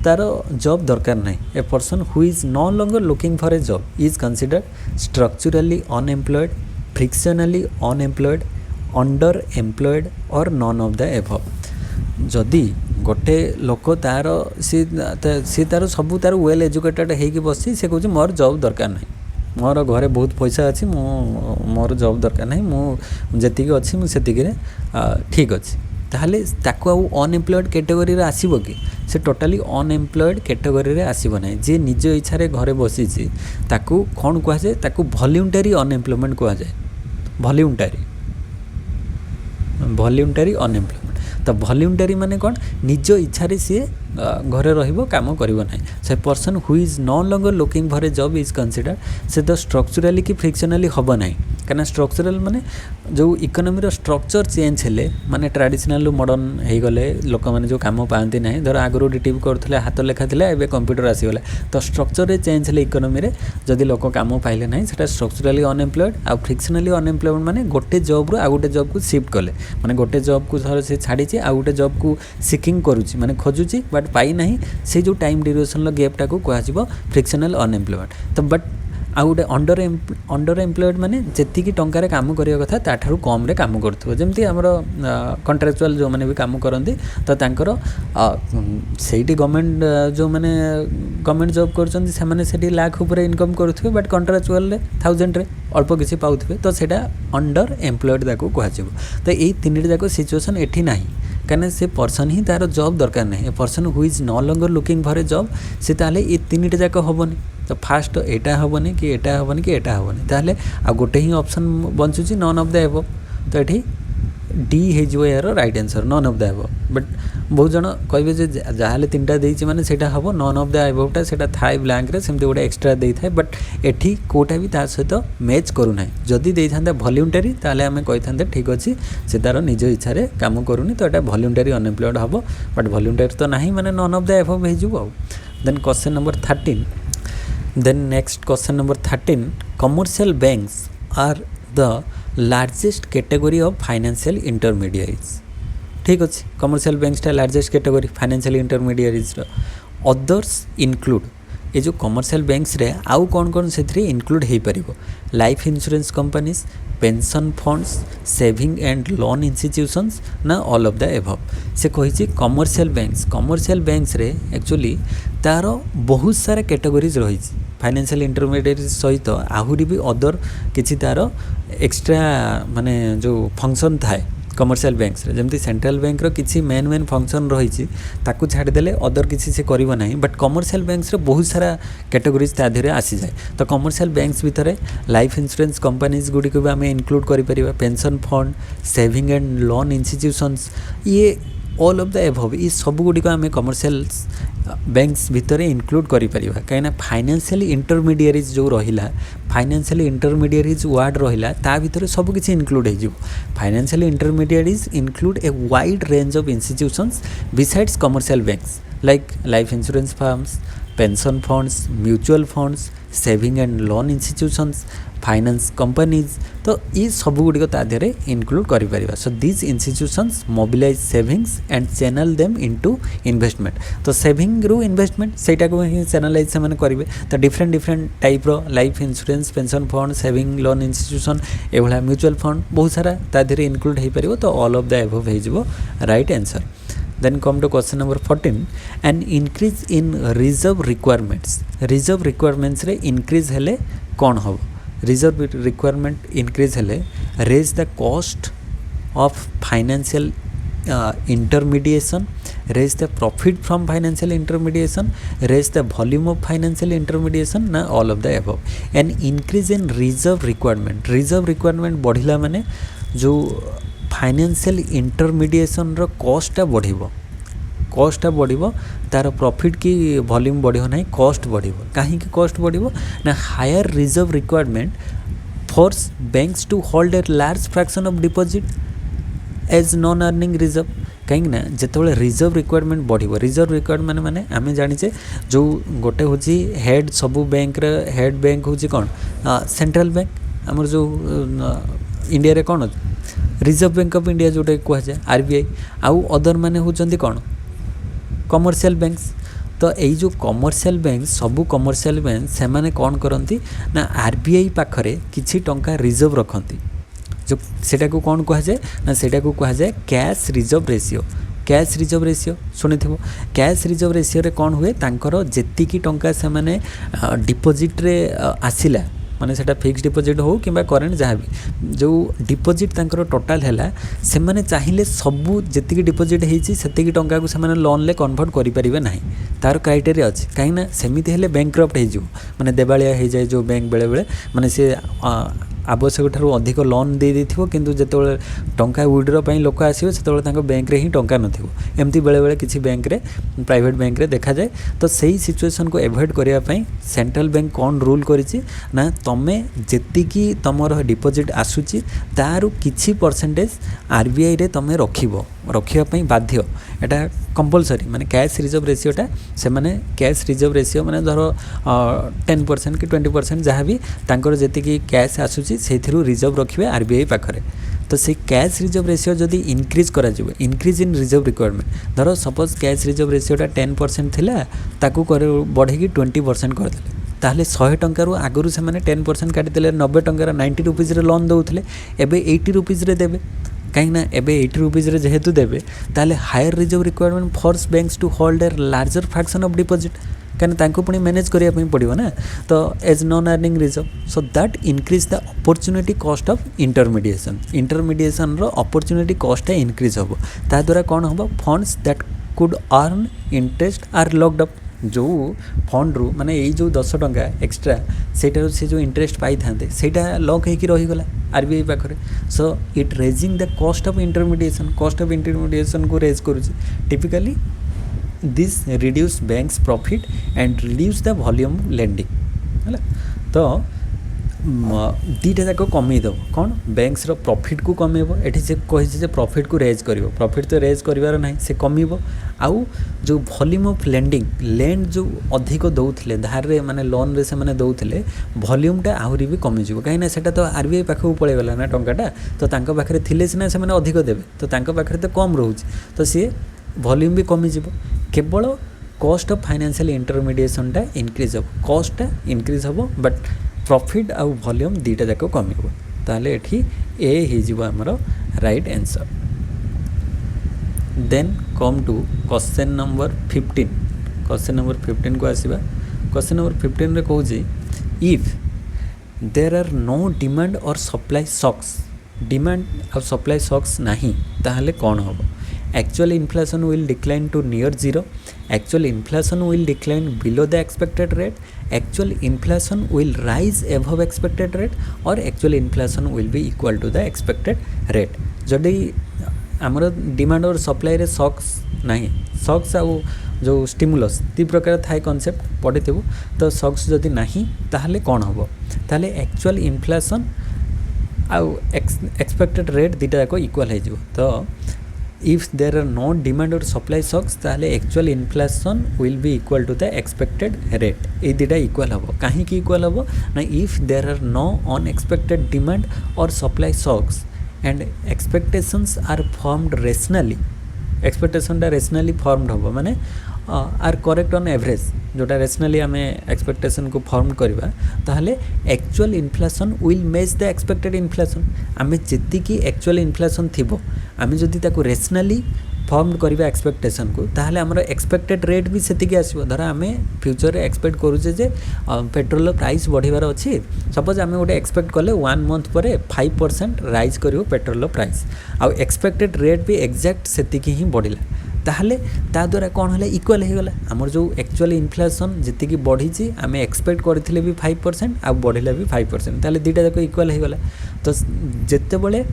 तार जॉब दरकार नहीं. A person who is no longer looking for a job is considered structurally unemployed, frictionally unemployed, underemployed or none of the above. जदि गोटे लोक तार सी तार सबू तार वेल एजुकेटेड होगी बसी से कहे मोर जॉब दरकार नहीं, मोर घरे बहुत पैसा अच्छी, मोर जॉब दरकार नहीं, मुझे अच्छी मुझे ठीक अच्छी. ताहले ताकू आउ अनएम्प्लॉयड कैटेगरी रे आसीबो कि से टोटाली अनएम्प्लॉयड कैटेगरी रे आसीबो नहीं. जे निज इच्छा रे घरे बसी ताकू कौन कह जाए, ताकू वॉलंटरी अनएम्प्लॉयमेंट कह जाए. Voluntary unemployment. तो वॉलंटरी माने कौन निज इच्छा रे सी घरे रहिबो काम करिवो नाही. से person who is no longer looking for a job is considered से तो स्ट्रक्चरली कि फ्रिक्शनली हबो नाही. कना स्ट्रक्चरल माने जो इकोनॉमी रो स्ट्रक्चर चेंज हेले माने ट्रेडिशनल मॉडर्न हे गले लोक माने जो काम पांती नाही. धर आगरो रिटीव करथले हाथ लेखा थिले एबे कंप्यूटर आसी गला. तो स्ट्रक्चर रे चेंज हेले इकोनॉमी रे जदि लोक काम पाइले नाही सेटा स्ट्रक्चरली अनएम्प्लॉयड. आ फ्रिक्शनली अनएम्प्लॉयमेंट माने गोटे जॉब रो आ गोटे जॉब को शिफ्ट कले माने गोटे जॉब को धर से छाड़ी आ गोटे जॉब को सिकिंग करूची माने खोजुची बट पाई नहीं. से जो टाइम ड्यूरेशन गैपटा को कह फ्रिक्शनल अनएम्प्लॉयमेंट. तो बट आ गोटे अंडर एम्प्लॉयड माने जेतिकी टंकार काम करिया कथा ताठारु कम रे काम करथबो. जेमती हमर कॉन्ट्रैक्चुअल जो माने भी काम करंती तो तांकर सेठी गवर्नमेंट जो माने गवर्नमेंट जॉब करछन से माने सेठी लाख ऊपर इनकम करथबे बट कॉन्ट्रैक्चुअल रे 1000 रे अल्प किसी पाउथबे तो सेटा अंडर एम्प्लॉयड दाको कहजिबो. तो एई तीनटी जाको सिचुएशन एठी नाही कहीं से पर्सन ही तार जॉब दरकार नहीं. A person who is no longer looking for a job से ताले ये तीनटा जाक हेनी. तो फास्ट एटा हेनी कि एटा हेनी कि एटा हेनी ताले आ गोटे ही ऑप्शन बंचुची नॉन ऑफ द एबव. तो ये डी हो यार right answer none of the above. But बहुत जन कहे जहाँ तीनटा देती मैंने से हम नॉन ऑफ द एबवटा से थाए ब्लैंक रे सेमती गोटे एक्सट्रा दे थाए. बट एठी कोटा भी ता सहित मैच करूना. जदि देता वॉलंटरी ताले आम कही था ठीक अच्छे से तार निज इच्छा रे काम करूनी. तो यहाँ वॉलंटरी अनएम्प्लॉयड हम बट वॉलंटरी तो नहीं मैंने नॉन ऑफ द एबव हो. Then question number 13. Then next question number 13, commercial banks are the largest category of financial intermediaries. ठीक अच्छे कमर्शियल बैंक्सटा largest category financial intermediaries. Others include ये जो कमर्शियल बैंक्स रे आउ कौन कौन से इनक्लूड हो पार life insurance companies, pension funds, saving and loan institutions ना ऑल ऑफ द एबव. से कही कमर्शियल बैंक्स रे एक्चुअली तार बहुत सारा कैटेगरीज रही फाइनेंशियल इंटरमीडिएट सहित आहरी भी अदर किसी तार एक्स्ट्रा माने जो फंक्शन थाए कमर्शियल बैंक्स रे. जमती सेंट्रल बैंक रो किसी मेन फंक्शन रही ताकू छाड़देले अदर किसी से करिवो नाही. बट कमर्शियल बैंक्स रे बहुत सारा कैटेगरीज ता धीरे आसी जाए. तो कमर्शियल बैंक्स भितर लाइफ इंश्योरेंस कंपनीज गुडी को भी आम इनक्लूड करि परिबा, pension fund, saving and loan institutions, ये ऑल ऑफ द एबव ये सब गुड़िक आम कमर्शियल बैंक्स भितर इनक्लूड करें. कहीं फाइनेंशियल इंटरमीडिएरीज जो रहा फाइनेंशियल इंटरमीडिएरीज वार्ड रहा ता भितर सब किसी इनक्लूड हो. Financial intermediaries include a wide range of institutions besides commercial banks. Like life insurance firms, pension funds, mutual funds, saving and loan institutions, finance companies, तो ये सब गुड़िक तादेह इनक्लूड कर। So this institutions mobilise savings and channel them into investment. तो saving रु investment सेटा को ही चैनलाइज से करेंगे। तो डिफरेंट डिफरेंट टाइप रो life insurance, pension fund, saving loan institution, ये म्यूचुअल फंड बहुत सारा तादेह इनक्लूड हो पार। तो ऑल ऑफ द एबव हो right answer. Then come to question number 14, an increase in reserve requirements. Reserve requirements रे increase हेले कौन हो? Reserve requirement increase हेले raise the cost of financial intermediation, raise the profit from financial intermediation, raise the volume of financial intermediation, ना all of the above. An increase in reserve requirement. Reserve requirement बढ़िला माने जो financial intermediation रो Costa बढ़िबो, Costa बढ़िबो, तार profit की volume बढ़िबो नहीं, cost बढ़िबो। कहीं की cost बढ़िबो ना higher reserve requirement force banks to hold a large fraction of deposit as non earning reserve. कहीं ना जिते रिजर्व रिक्वायरमेंट बढ़िबो, रिजर्व रिक्वायरमेंट माने आमे जानिचे जो गोटे होची हेड सबु बैंक रे हेड बैंक होची कोन सेंट्रल बैंक हमर जो इंडिया रे कोन रिजर्व बैंक ऑफ इंडिया जोटे कह जाए आरबीआई, आउ अदर माने होचंती कोन कमर्शियल बैंक्स। तो यही जो कमर्शियल बैंक सबू कमर्शियल बैंक से माने कौन करती ना आरबीआई पाखरे किछि टंका रिजर्व रखती, जो सेटा को कौन कह जाए ना सेटा को कह जाए cash reserve ratio. Cash reserve ratio शुणी थो। कैश रिजर्व रेशियो रे कौन हुए तांकर जेतिकी टंका से माने डिपोजिट रे आसिला माने सेटा फिक्स डिपोजिट हो कि करेंट जहाँ भी जो डिपोजिट तांकर टोटाल है से माने चाहिए सबू जी डिपोजिट होती से टंका को से लोन ले कन्वर्ट करें ना, तार क्राइटेरिया अच्छी कहीं सेमती हेल्ले बैंक्रप्ट हो माने देवालिया हो जाए जो बैंक बेले बेले माने से आवश्यक ठारू अधिक लोन दे देथिबो किंतु जेतोले टंका विड्रॉ पई लोक आसीबो सेतोले बैंक रे ही टंका नथिबो। एमती बेले बेले किसी बैंक रे प्राइवेट बैंक रे देखा जाए। तो सही सिचुएशन को एवॉइड करिया पई सेंट्रल बैंक कौन रूल करिछि ना तमे जेतिकी तमर डिपोजिट आसुची तारु किछि परसेंटेज आरबीआई रे तमे रखिबा पई बाध्य। एटा कंपलसरी माने कैश रिजर्व रेशियोटा से माने कैश रिजर्व रेशियो माने धरो 10% कि 20% जहाँ भी तांकर जेतिकी कैश आसुची सेथिरु रिजर्व रखिबे आरबीआई पाखरे। तो से कैश रिजर्व रेशियो जदि इंक्रीज करा जिवो इंक्रीज इन रिजर्व रिक्वायरमेंट धरो सपोज कैश रिजर्व रेशियोटा 10% थिला ताकू बढ़ेगी 20% कर देले ताहले 100 टंकार आगु से माने 10% काटी देले 90 टंकार 90 रुपीज रे लोन दउथले एबे 80 रुपीज रे देबे कहीं एबे 80 रुपीज रे जेहेतु देबे ताहले higher reserve requirement force banks to hold a larger fraction of deposit कहीं तांको पुणी मैनेज करिया पड़ो ना। तो as non earning reserve so that increase the opportunity cost of intermediation रो अपॉर्चुनिटी कॉस्ट इंक्रीज हम ता द्वारा कौन हम funds that could earn interest are locked up जो फंड रू माने यही जो 10 टंका एक्सट्रा सेटार से जो इंटरेस्ट पाई था सेटा लॉक होकर रहीगला आरबीआई पाखरे। So it raising the cost of intermediation को रेज करुँच typically this reduce banks profit and reduce the volume lending है। तो दीटा जाक कमेदब कौन बैंक्स रो प्रॉफिट को कमेब एठी से कही प्रॉफिट को रेज करिवो प्रॉफिट तो रेज करिवार नहीं से कमिबो आउ जो वॉल्यूम ऑफ लेंडिंग लैंड जो अधिक दउथले धार रे माने लोन रे से माने दउथले वॉल्यूमटा आहुरी भी कमी जिवो कहीं ना सेटा तो आरबीआई पाखକୁ पळै गला ना टंकाटा तो तांका पाखरे थिले सिना से माने अधिक देबे तो तांका पाखरे तो कम रहउची तो सी वॉल्यूम भी कमी जिवो केवल कॉस्ट ऑफ फाइनेंशियल इंटरमीडिएशनटा इंक्रीज हम कॉस्टटा इंक्रीज हम बट प्रॉफिट आउ वॉल्यूम दीटा जाक कमिबो ताले एठी ए ही जिवो हमर right answer. Then come to question number 15 question number 15 को आसीबा। क्वेश्चन नंबर 15 रे कहूची if there are no demand or supply shocks demand or supply shocks नहीं ताहले कौन होबो actual inflation will decline to near zero, actual inflation will decline below the expected rate, actual inflation will rise above expected rate or actual inflation will be equal to the expected rate। जदि आमर demand or supply रे shocks नहीं shocks आउ जो stimulus ती प्रकार थाए concept पढ़िथिबो तो शॉक्स जदि नहीं ताहले कौन होबो ताहले एक्चुअल इन्फ्लेशन आउ एक्सपेक्टेड रेट दीटा जाक इक्वल हो। तो if there are no demand or supply shocks ताहले actual inflation will be equal to the expected rate ए दुटा इक्वल हम कहीं इक्वल हम ना if there are no unexpected demand or supply shocks and expectations are formed rationally expectation टा rationally formed हम माने are correct on average जोटा rationally आम एक्सपेक्टेशन को फॉर्म करवा ताहले actual inflation will match the expected inflation आम जी actual inflation थी आम जदि ताको रेशनली फॉर्म करवा एक्सपेक्टेशन को ताहले आमर एक्सपेक्टेड रेट भी सेतिकी आसीबो धर आम फ्यूचर एक्सपेक्ट करूचे जे पेट्रोल प्राइस बढ़िबार अच्छी सपोज आम गोटे एक्सपेक्ट कले 1 मंथ पर 5% राइज करिवो पेट्रोल प्राइस आउ एक्सपेक्टेड रेट भी एक्जाक्ट सेतिकी ही बढ़िला ताहले ता द्वारा कौन है इक्वल हो गला आमर जो एक्चुअली इन्फ्लेशन जी बढ़ी आम एक्सपेक्ट करथिले भी 5% आ बढ़िला भी 5% ताहले दुटा जाक इक्वल हो गला तो जेतेबेले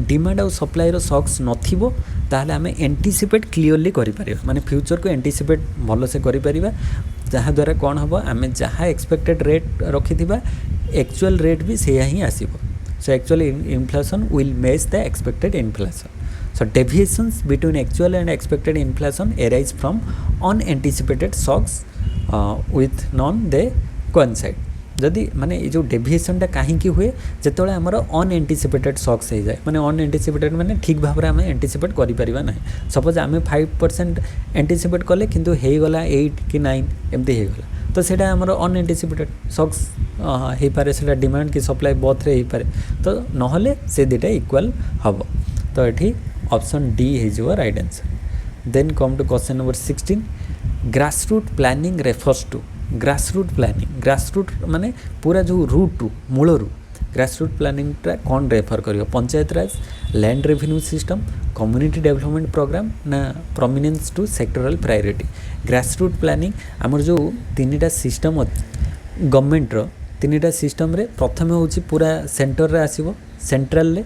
demand or supply row shocks नथिबो ताहले आम एंटीसिपेट क्लियरली करि परिबा माने फ्यूचर को एंटीसिपेट भलो से करि परिबा जहाँ द्वारा कौन हम आम जहाँ एक्सपेक्टेड रेट रखिथिबा एक्चुअल रेट भी सेया ही आसीबो so actually inflation will match the expected inflation. So deviations between actual and expected inflation arise from unanticipated shocks with none they coincide. जदि माने ये जो डेविएशनटा कहीं हुए जिते आमर अनएंटीसिपेटेड शॉक्स हो जाए माने अनएंटीसिपेटेड माने ठीक भाव में आम एंटीसिपेट करिपरिबा ना सपोज आम 5% एंटीसिपेट कले किंतु हो गला 8 कि 9 एमती हो गला तो सेटा आमर अनएंटीसिपेटेड शॉक्स हो पारे सेटा डिमांड कि सप्लाई बोथ रे हो पारे तो नहले से दुटा इक्वल हम तो ये ऑप्शन डी हो right answer. Then come to question number 16 grassroot planning refers to grassroot planning grassroot माने पूरा जो रूट रू मूल रू ग्रासरूट प्लानिंग कौन रेफर कर panchayat raj land revenue system community development programme ना prominence to sectoral priority. Grassroot planning आमर जो तीन सिस्टम गवर्नमेंट रो तीन सिस्टम रे प्रथम हूँ पूरा सेंटर रे आसीबो सेंट्रल रे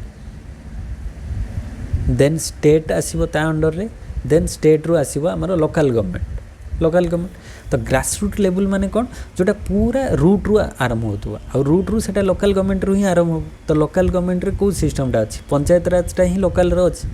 देन स्टेट आसीबो ता अंडर रे देन स्टेट रू आसीबो हमर लोकल गवर्नमेंट तो ग्रासरूट लेवल माने कौन जोटा पूरा रूट रू आरंभ होतुवा आ रूट रू सेटा लोकल गवर्नमेंट रू ही आरंभ हो तो लोकल गवर्नमेंट रे को सिस्टमटा अछि पंचायत राजटा ही लोकल रो अछि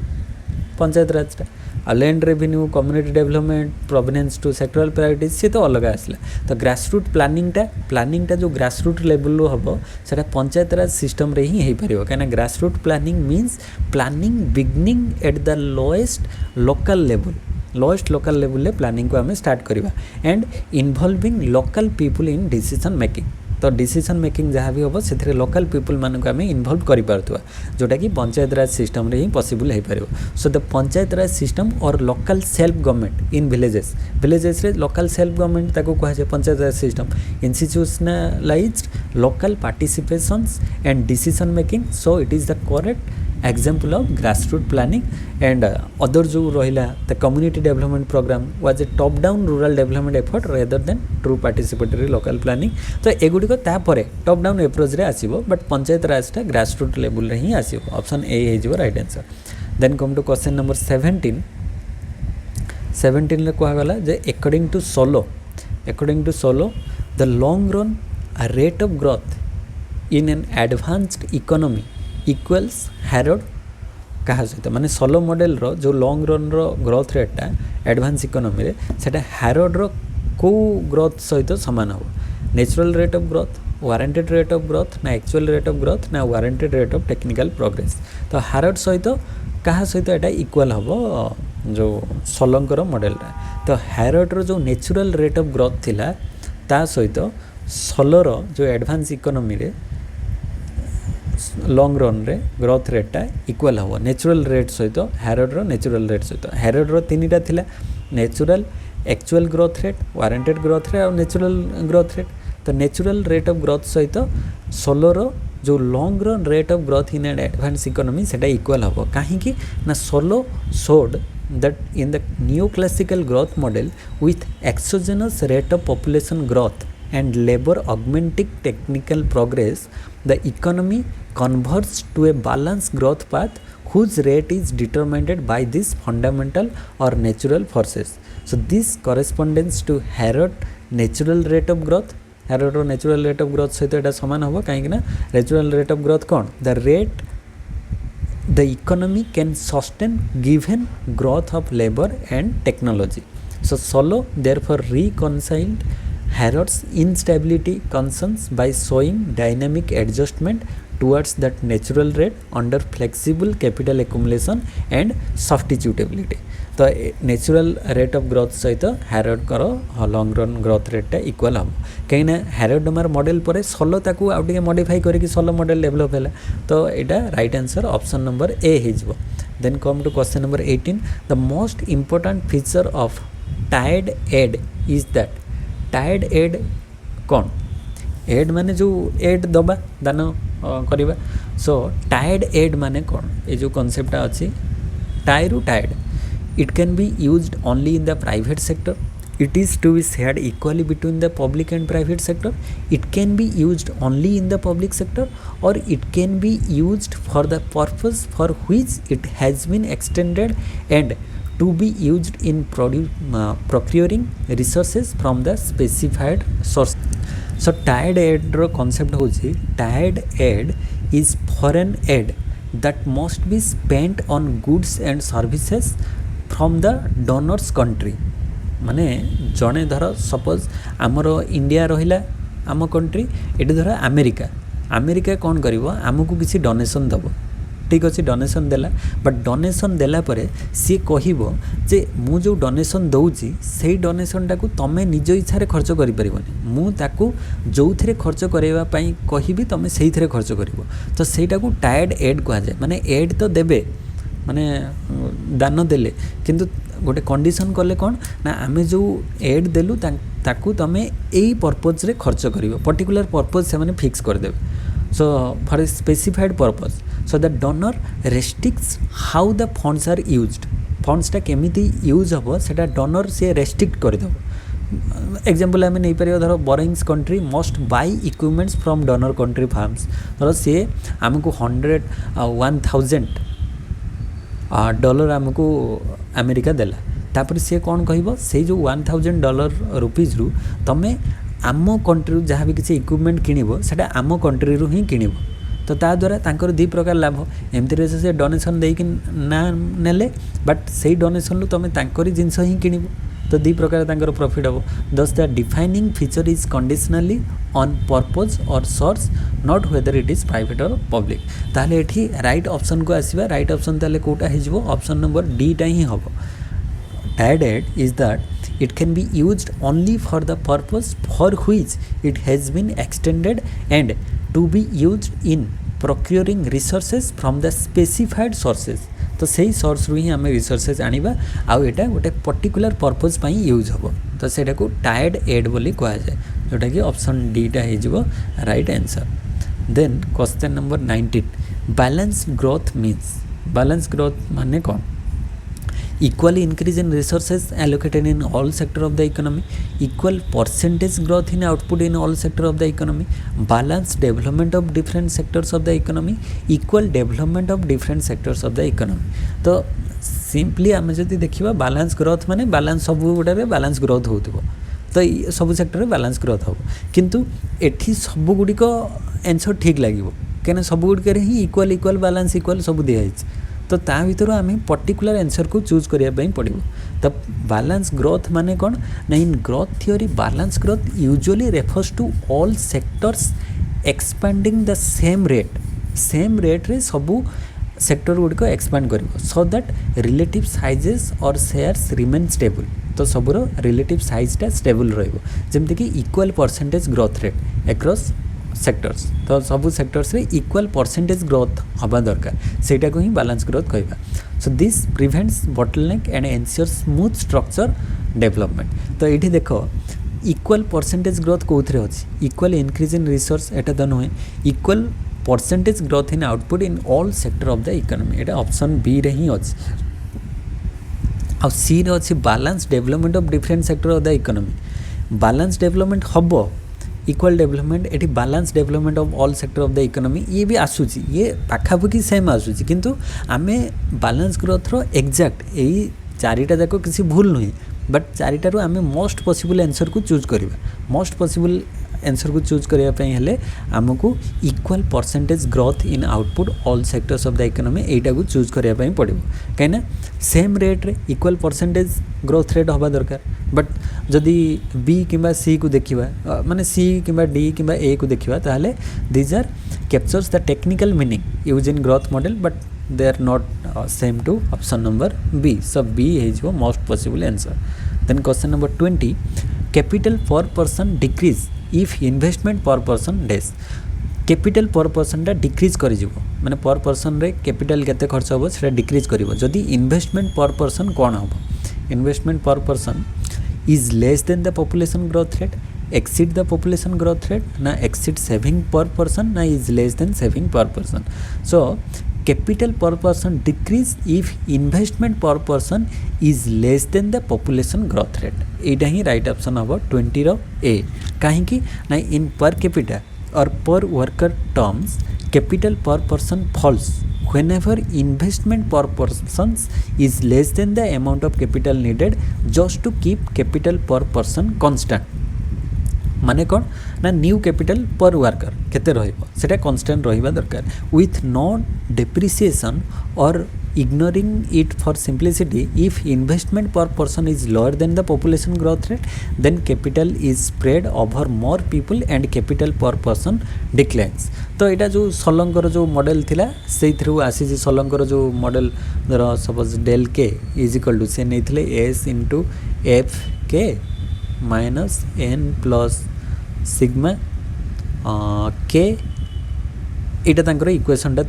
पंचायत राजटा आ land revenue community development prominence to sectoral priorities से तो अलग आसला तो ग्रासरूट प्लानिंगटा जो ग्रासरूट लेवल रो हबो सेटा पंचायत राज सिस्टम रे ही हो पारिबो काना grassroot planning means planning beginning at the lowest local level planning को आम स्टार्ट करवा and involving local people in decision making तो डिसीजन मेकिंग जहाँ भी हम से लोकल पीपल मानक आम इनवॉल्व करा जोटा कि पंचायत राज सिस्टम रे ही पॉसिबल हो पार. So the panchayat raj system or local self government in villages रे लोकल सेल्फ गवर्नमेंट ताको कहा जाए panchayat raj system institutionalised local participations and decision making so it is the correct example of grassroots planning and other जो रहिला the community development program was a top down rural development effort rather than true participatory local planning तो एगुडी को तापरे top down approach रे आसीबो but panchayat राजटा grassroot level रे ही आसीबो ऑप्शन ए हे जो right answer. Then come to question number 17 रे कहा गला जे according to Solow the long run rate of growth in an advanced economy equals Harrod क्या सहित माने सोलो मॉडल रो जो लॉन्ग रन रो ग्रोथ रेटा एडवांस इकोनॉमी रे सेटा हैरोड रो को ग्रोथ सहित सामान हो natural rate of growth warranted rate of growth ना एक्चुअल रेट ऑफ ग्रोथ ना warranted rate of technical progress तो हैरोड सहित क्या सहित एटा इक्वल हम जो सोलोंकर मॉडल रे तो हैरोड रो जो नेचुरल रेट ऑफ ग्रोथ थिला ता सहित सोलोर जो एडवांस इकोनॉमी रे लॉन्ग रन रे ग्रोथ रेटा इक्वल हम नेचुरल रेट सहित हैरोड रो नेचुरल रेट सहित हैरोड रो तीनटा थिला natural actual growth rate warranted growth rate और नेचुरल ग्रोथ रेट तो नेचुरल रेट ऑफ ग्रोथ सहित सोलोर जो long run rate of growth in an advance economy सेटा इक्वल हम कहीं ना solo showed that in the neoclassical growth model with exogenous rate of population growth and labor augmenting technical progress, the economy converges to a balanced growth path whose rate is determined by these fundamental or natural forces. So this corresponds to Harrod natural rate of growth. Harrod natural rate of growth सहित एटा समान हम कहीं ना natural rate of growth कौन the rate the economy can sustain given growth of labor and technology. So Solow therefore reconciled Harrod's instability concerns by showing dynamic adjustment towards that natural rate under flexible capital accumulation and substitutability. तो natural rate of growth सहित Herod कर long run growth रेटा equal हम कहीं Herod मार model पर solo ताकू आउ टिके मॉडिफाई करके सोलो मॉडल डेवलप है तो यहाँ right answer option number A हो. Then come to question number 18. The most important feature of tied aid is that tied aid कौन एड माने जो एड दबा दान करवा. सो टाइड एड माने कौन ये जो कॉन्सेप्ट अच्छी टाई रु Tide. It can be used only in the private sector. It is to be shared equally between the public and private sector. It can be used only in the public sector, or it can be used for the purpose for which it has been extended and to be used in procuring resources from the specified source. So tied aid ro concept hoji tied aid is foreign aid that must be spent on goods and services from the donors country. माने जड़े धर suppose आमर India रहिला आम country ये धर America America कौन करिवो आमको किसी डोनेशन दबो ठीक अच्छे डोनेशन देला बट डोनेशन देला परे सी कहबो जे मु जो डोनेशन दउची सेही डोनेशन टाकू तमे निज इच्छा रे खर्च करि परिबोनी मु ताकू जोथिरे खर्च करैबा पई कहिबी तमे सेहीथिरे खर्च करिवो. तो सेटाकू टाइड एड कहा जाय. माने एड तो देबे माने दान देले किंतु गोटे कंडीशन कले कौन ना आमे जो एड देलु ताकू तमे एई पर्पज रे खर्च करिवो पर्टिकुलर पर्पज से माने फिक्स कर देबे. So for a specified purpose so the donor restricts how the funds are used. फंड्सटा केमिति यूज हबो सेटा डोनर से रेस्ट्रिक्ट कर देबो. एग्जांपल आमे नहीं परियो धरो borings country must buy equipments from donor country farms. धरो से हमको 100,000 डॉलर आमको अमेरिका देला तापर सी कौन कह से जो $1,000 रुपीज रु तमें आम कंट्री जहाँ भी किसी इक्विपमेंट किणव से आम कंट्री रु ही किणव. तो ता द्वारा तांकर दी प्रकार लाभ एमती से डोनेशन देकी ना नेले बट से डोनेशन रु तमें तांकर जिनस ही किणव. तो दी प्रकार तांकर प्रॉफिट हम. Thus the defining feature is conditionally on purpose or source not whether it is private or public. ताहले एठी राइट ऑप्शन को आसीबा. राइट ऑप्शन ताहले कोटा हिजबो ऑप्शन नंबर डी टा ही हबो. Tied aid is that it can be used only for the purpose for which it has been extended and to be used in procuring resources from the specified sources. तो सही source रु ही आम resources आनिबा आउ एटा गोटे particular purpose पई use हबो. तो सेटा को टाइड एड बोली कहा जाए जोटा कि ऑप्शन डी टा हो right answer. Then question number 19. Balance growth means balance growth माने कौन equal increase in resources allocated in all sector of the economy, equal percentage growth in output in all sector of the economy, balanced development of different sectors of the economy, equal development of different sectors of the economy. तो simply आम जदि देखा balance growth माने balance सब गुड़े balance growth हो तो सब सेक्टर बैलेंस ग्रोथ हो किंतु एठी सब गुड़िक आंसर ठीक लगे कहीं सब गुड़िक ही इक्वल इक्वल बैलेंस इक्वल सब दिखाई. तो ता भर आम पर्टिकुलर आंसर को चूज करने पड़ो. तो बैलेंस ग्रोथ माने कौन ना in growth theory balance growth usually refers to all sectors expanding the same rate रे सबू सेक्टर गुड़िक एक्सपैंड कर so that relative sizes or shares remain stable. तो सबूर रिलेटिव साइजटा स्टेबल रमती equal percentage growth rate across sectors. तो सब सेक्टर्स रे इक्वल परसेंटेज ग्रोथ हवा दरकार सेटा को ही बैलेंस ग्रोथ कहवा. So this prevents bottleneck and ensure smooth structure development. तो ये देख इक्वल परसेंटेज ग्रोथ कौन अच्छी इक्वल इंक्रीज इन रिसोर्स एटा तो नुहे equal percentage growth in output in all sector of the economy Etah option B रे ही अच्छी. आ सी रे अच्छी balance development of different sector of the economy. Balance development हम equal development ये balance development of all sector of the economy ये भी आसूची ये पाखापाखि same आसूची किंतु आमे बैलेंस ग्रोथ रो एग्जैक्ट यही चारिटा जाक किसी भूल नुहे बट चारिटारू आमे मोस्ट पॉसिबल आंसर को चूज करवा. मोस्ट पॉसिबल आंसर को चूज करिया पई हेले हमकु equal percentage growth in output all sectors of the economy एटा को चूज करिया पई पड़िबो काइना सेम रेट रे इक्वल परसेंटेज ग्रोथ रेट होबा दरकार बट जदि बी किंबा सी को देखिबा माने सी किंबा डी किंबा ए को देखिबा ताहले these are captures the technical meaning using growth model but they are not same to option number B. So B is your most possible answer. Then question number 20, capital per person decrease if investment per person dash. Capital per person टा decrease कर माने पर person रे capital केते खर्च हो सेटा decrease करिवो जदि इन्वेस्टमेंट पर पर्सन कोन हो investment per person is less than the population growth rate exceed the population growth rate na exceed saving per person na is less than saving per person. So capital per person decrease if investment per person is less than the population growth rate. Etah he right option हम 20 रो ए कहीं ना in per capita or per worker terms capital per person falls whenever investment per person is less than the amount of capital needed just to keep capital per person constant. माने कौन ना new capital पर worker केते रहिबो सेटा constant रहिबा दरकार with no depreciation or ignoring it for simplicity if investment per person is lower than the population growth rate then capital is spread over more people and capital per person declines. तो यहाँ जो सलंकर जो model थिला से आसी सलंकर जो model धर suppose del के इज इक्वल टू से नहीं एस इंटू एफ के माइनस एन प्लस सिग्मा के एटा तांकर इक्वेशन टा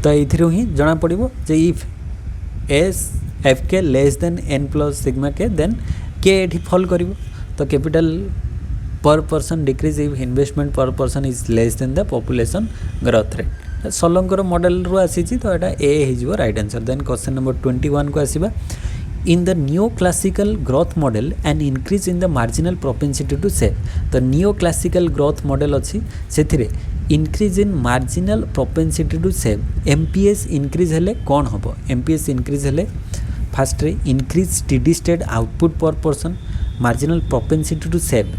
तो ये ही जना पड़ो जे if S F K less than N plus sigma K then K ये फॉल कर तो capital per person decrease if investment per person is less than the population growth rate सलंकर मॉडल रू आसी तो यहाँ ए हो right answer. Then question number 21 को आसीबा in the neoclassical growth model an increase in the marginal propensity to save. तो neoclassical growth model अच्छी से increase in marginal propensity to save MPS increase हेले कौन होबो MPS increase हेले first रे increase steady state output per person marginal propensity to save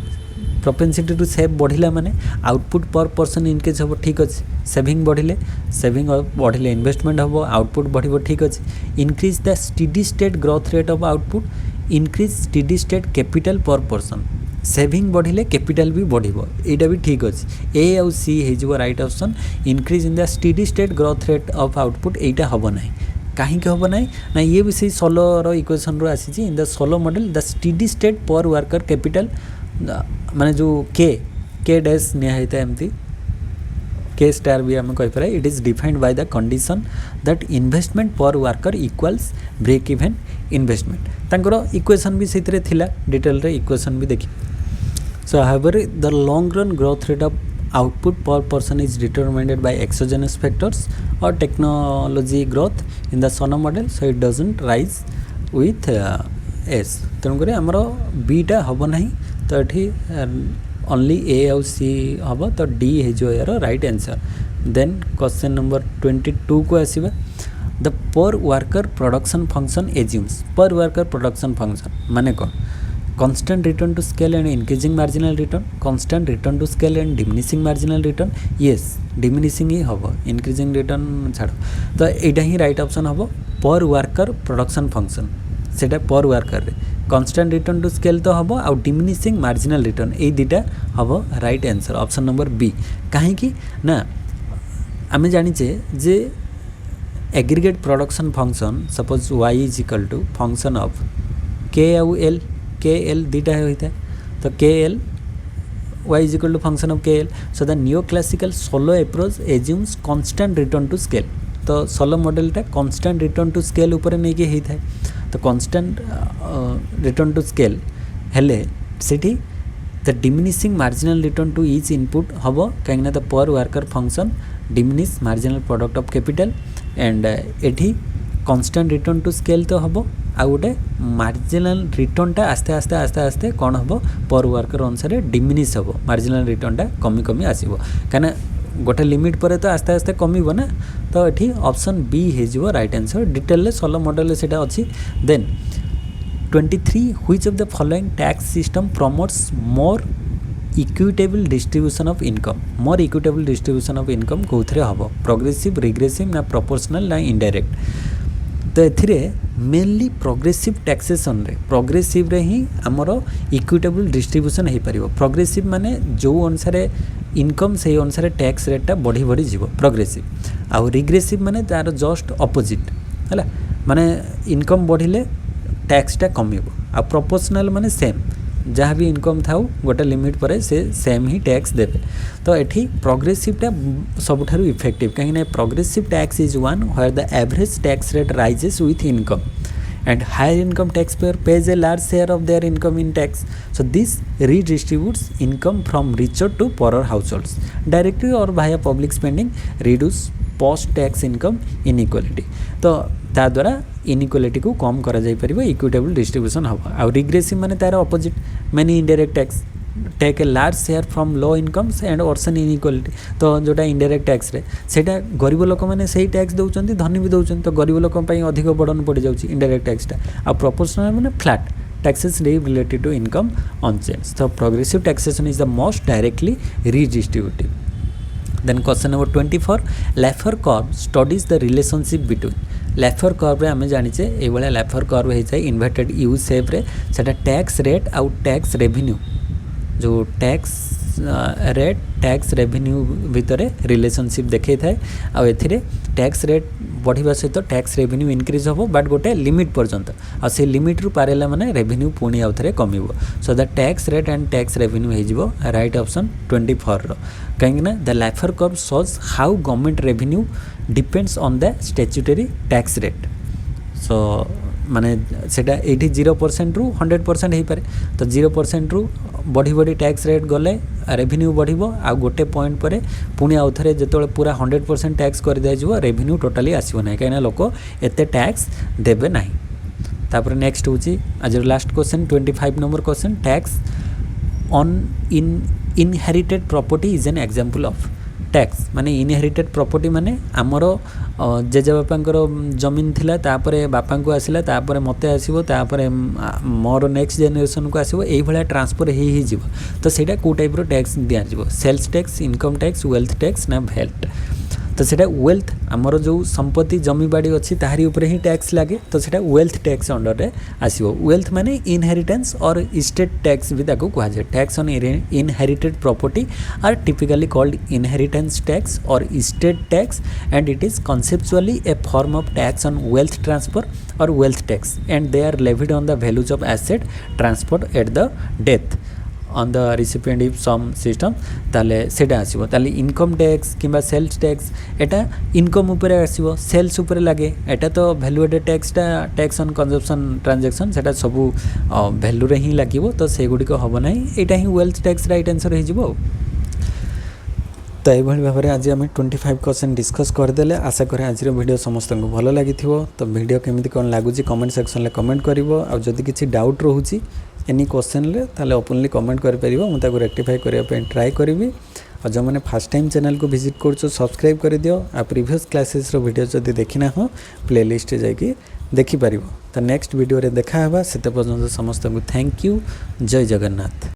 बढ़िला माने output per person increase हम ठीक अच्छे सेविंग बढ़िले सेविंग बढ़िले इन्वेस्टमेंट हम आउटपुट बढ़ ठीक अच्छे increase the steady state growth rate of output increase steady state capital per person saving बढ़िले capital भी बढ़िबो एटा भी ठीक अच्छे ए आउ सी हो right option increase in the steady state growth rate of output एटा हम ना कहीं हम ना ना ये भी सही सोलो इक्वेशन रू आसी in the Solow model the steady state पर वर्कर कैपिटल माने जो के डैश निहित एमती के स्टार भी आम कहीपर it is defined by the condition that investment per worker equals break even investment तांकर इक्वेशन भी से थिला डिटेल रे इक्वेशन भी देखी. So however the long run growth rate of output per person is determined by exogenous factors or technology growth in the Solow model so it doesn't rise with S तेणुक आमर बीटा हम ना तो ये ओनली ए आउ सी हम तो डी हो यार right answer. Then question number 22 को आसीबा the per worker production function assumes per worker production function माने कौन constant return to scale and increasing marginal return constant return to scale and diminishing marginal return yes diminishing ही हम increasing return छाड़ तो यहाँ ही right option हम पर worker production function सेटा पर वर्कर रे constant return to scale तो हम आउ diminishing marginal return ये दुटा हम right answer option number B. कहीं ना आम जाचे जे aggregate production function suppose y is equal to function of K आउ एल के एल दुटा होता है तो K L y is equal to function of K L. So the new classical Solow approach assumes constant return to scale तो Solow मॉडलटा constant return to scale ऊपर नहीं कि होता है तो कांस्टेंट रिटर्न टू स्केल हेले सेठी the diminishing marginal return to each input हम कहीं the per worker function diminish marginal product of capital and एठी कांस्टेंट रिटर्न टू स्केल तो हम आ गोटे मार्जिनल रिटर्नटा आस्ते आस्ते आस्ते आस्ते कौन हम पर वर्कर अनुसार डिमिनिश हम मार्जिनल रिटर्नटा कमी कमी आसो कहीं गोटे लिमिट पर तो आस्ते आस्ते कमिबो ना तो ये ऑप्शन बी हो right answer. Detail Solow model से अच्छी. Then 23 which of the following tax system promotes more equitable distribution of income more equitable distribution of income कौन हम प्रोग्रेसिव रिग्रेसिव ना प्रोपोर्शनल ना इनडायरेक्ट तो ए मेनली प्रोग्रेसिव टैक्सेसन रे progressive रे ही आमर इक्विटेबल डिस्ट्रीब्यूशन हो पार प्रोग्रेसिव माने जो अनुसार इनकम से अनुसार टैक्स रेटा बढ़ी बढ़ी जीव प्रोग्रेसिव आउ रिग्रेसिव माने तार जस्ट अपोजिट है माने इनकम बढ़िले टैक्सटा कमिबो आ प्रोपोर्शनल माने सेम जहाँ भी इनकम थाउ गोटे लिमिट पर से सेम ही टैक्स देवे तो ये प्रोग्रेसिवटा सबुठारु इफेक्टिव कहीं progressive tax is one where the average tax rate rises with income and higher income taxpayer pays a large share of their income in tax. So this redistributes income from richer to poorer households directly or via public spending reduce post tax income inequality. तो ता द्वारा inequality को कम करा जाई परिबो equitable distribution हबो आ regressive माने तार opposite many indirect tax take a large share from low incomes and worsen inequality तो जोटा इनडायरेक्ट टैक्स रे सेटा गरीब लोक मैंने सही टैक्स दउचंती धनी भी दउचंती तो गरीब लोक पई अधिक बर्डन पड़ जाउची इनडायरेक्ट टैक्सटा आ प्रोपोर्शनल माने flat taxes related to income unchanged. So progressive taxation is the most directly redistributive. Then question number 24 Laffer curve studies the relationship between Laffer curve रे आमे जानिचे ए बळे Laffer curve हे जाय इन्वर्टेड U शेप रे सेटा tax rate आउ tax revenue जो tax rate tax revenue भितर relationship देखै थाए आ एथिरे टैक्स रेट बढ़िबा सहित टैक्स रेवेन्यू इंक्रीज होबो बट गोटे लिमिट पर्यंत आ से लिमिट रु पारेला माने रेवेन्यू पुणी आउथरे कमिबो so the tax rate and tax revenue हे जिवो राइट ऑप्शन 24 रो कहिना the Laffer curve shows how government revenue depends on the statutory tax rate सो माने सेटा 0% रु 100% हे पारे तो 0% रु बढ़ी बढ़ी टैक्स रेट गले रेवेन्यू बढ़िबो आ गोटे पॉइंट पर पुणी आउ थरे जेतोले पूरा 100% टैक्स कर दिया जिवो रेवेन्यू टोटली आसीबो नै काइना लोक एते टैक्स देबे नाही तापर नेक्स्ट होची आज last question 25 number question tax on inherited property is an example of tax माने इनहेरिटेड प्रॉपर्टी माने आमर जेजे बापांकर जमीन थिला तापरे बापांको आसिला तापरे मते आसीबो तापरे मोर नेक्स्ट जनरेशन को आसीबो एई भला ट्रांसफर ही जीवो तो सेटा को टाइप रो टैक्स दिया जीवो sales tax income tax wealth tax ना वैट तो सेटा वेल्थ आमर जो संपत्ति जमी बाड़ी अच्छी ताहारी ऊपर ही टैक्स लागे तो सेटा वेल्थ टैक्स अंडर रे आसीबो वेल्थ माने इनहेरिटेंस और स्टेट टैक्स भी ताको कहा जाय tax on inherited property are typically called inheritance tax or estate tax and it is conceptually a form of tax on wealth transfer or wealth tax and they are levied on the values of asset transferred at the death on the recipient if some system ताले सेटा आसीबो ताले income tax किबा sales tax एटा income ऊपर आसीबो sales ऊपर लागे एटा तो वैल्यू एडेड टैक्सटा टैक्स ऑन कंजम्पशन ट्रांजैक्शन सेटा सब वैल्यू रे ही लागिबो तो से गुडी को हबो नै एटा ही वेल्थ टैक्स राइट आंसर हे जिवो तो ये भाव में आज आम 25% डिस्कस करदे आशा करें आज वीडियो समस्त को भल लगी तो वीडियो केमी कौन लगुच कमेंट सेक्शन में कमेंट कर जदि किसी डाउट रोचे एनी क्वेश्चन ताले ओपनली कमेंट कर मुझे रेक्टिफाई करने ट्राए करी और जो मैंने फर्स्ट टाइम चैनल को विजिट कर सब्सक्राइब कर दियो आ प्रीवियस क्लासेस वीडियो जदि देखना हो प्लेलिस्ट जाकि देखिपर तो नेक्स्ट वीडियो रे देखा से पर्यंत समस्त को थैंक यू जय जगन्नाथ।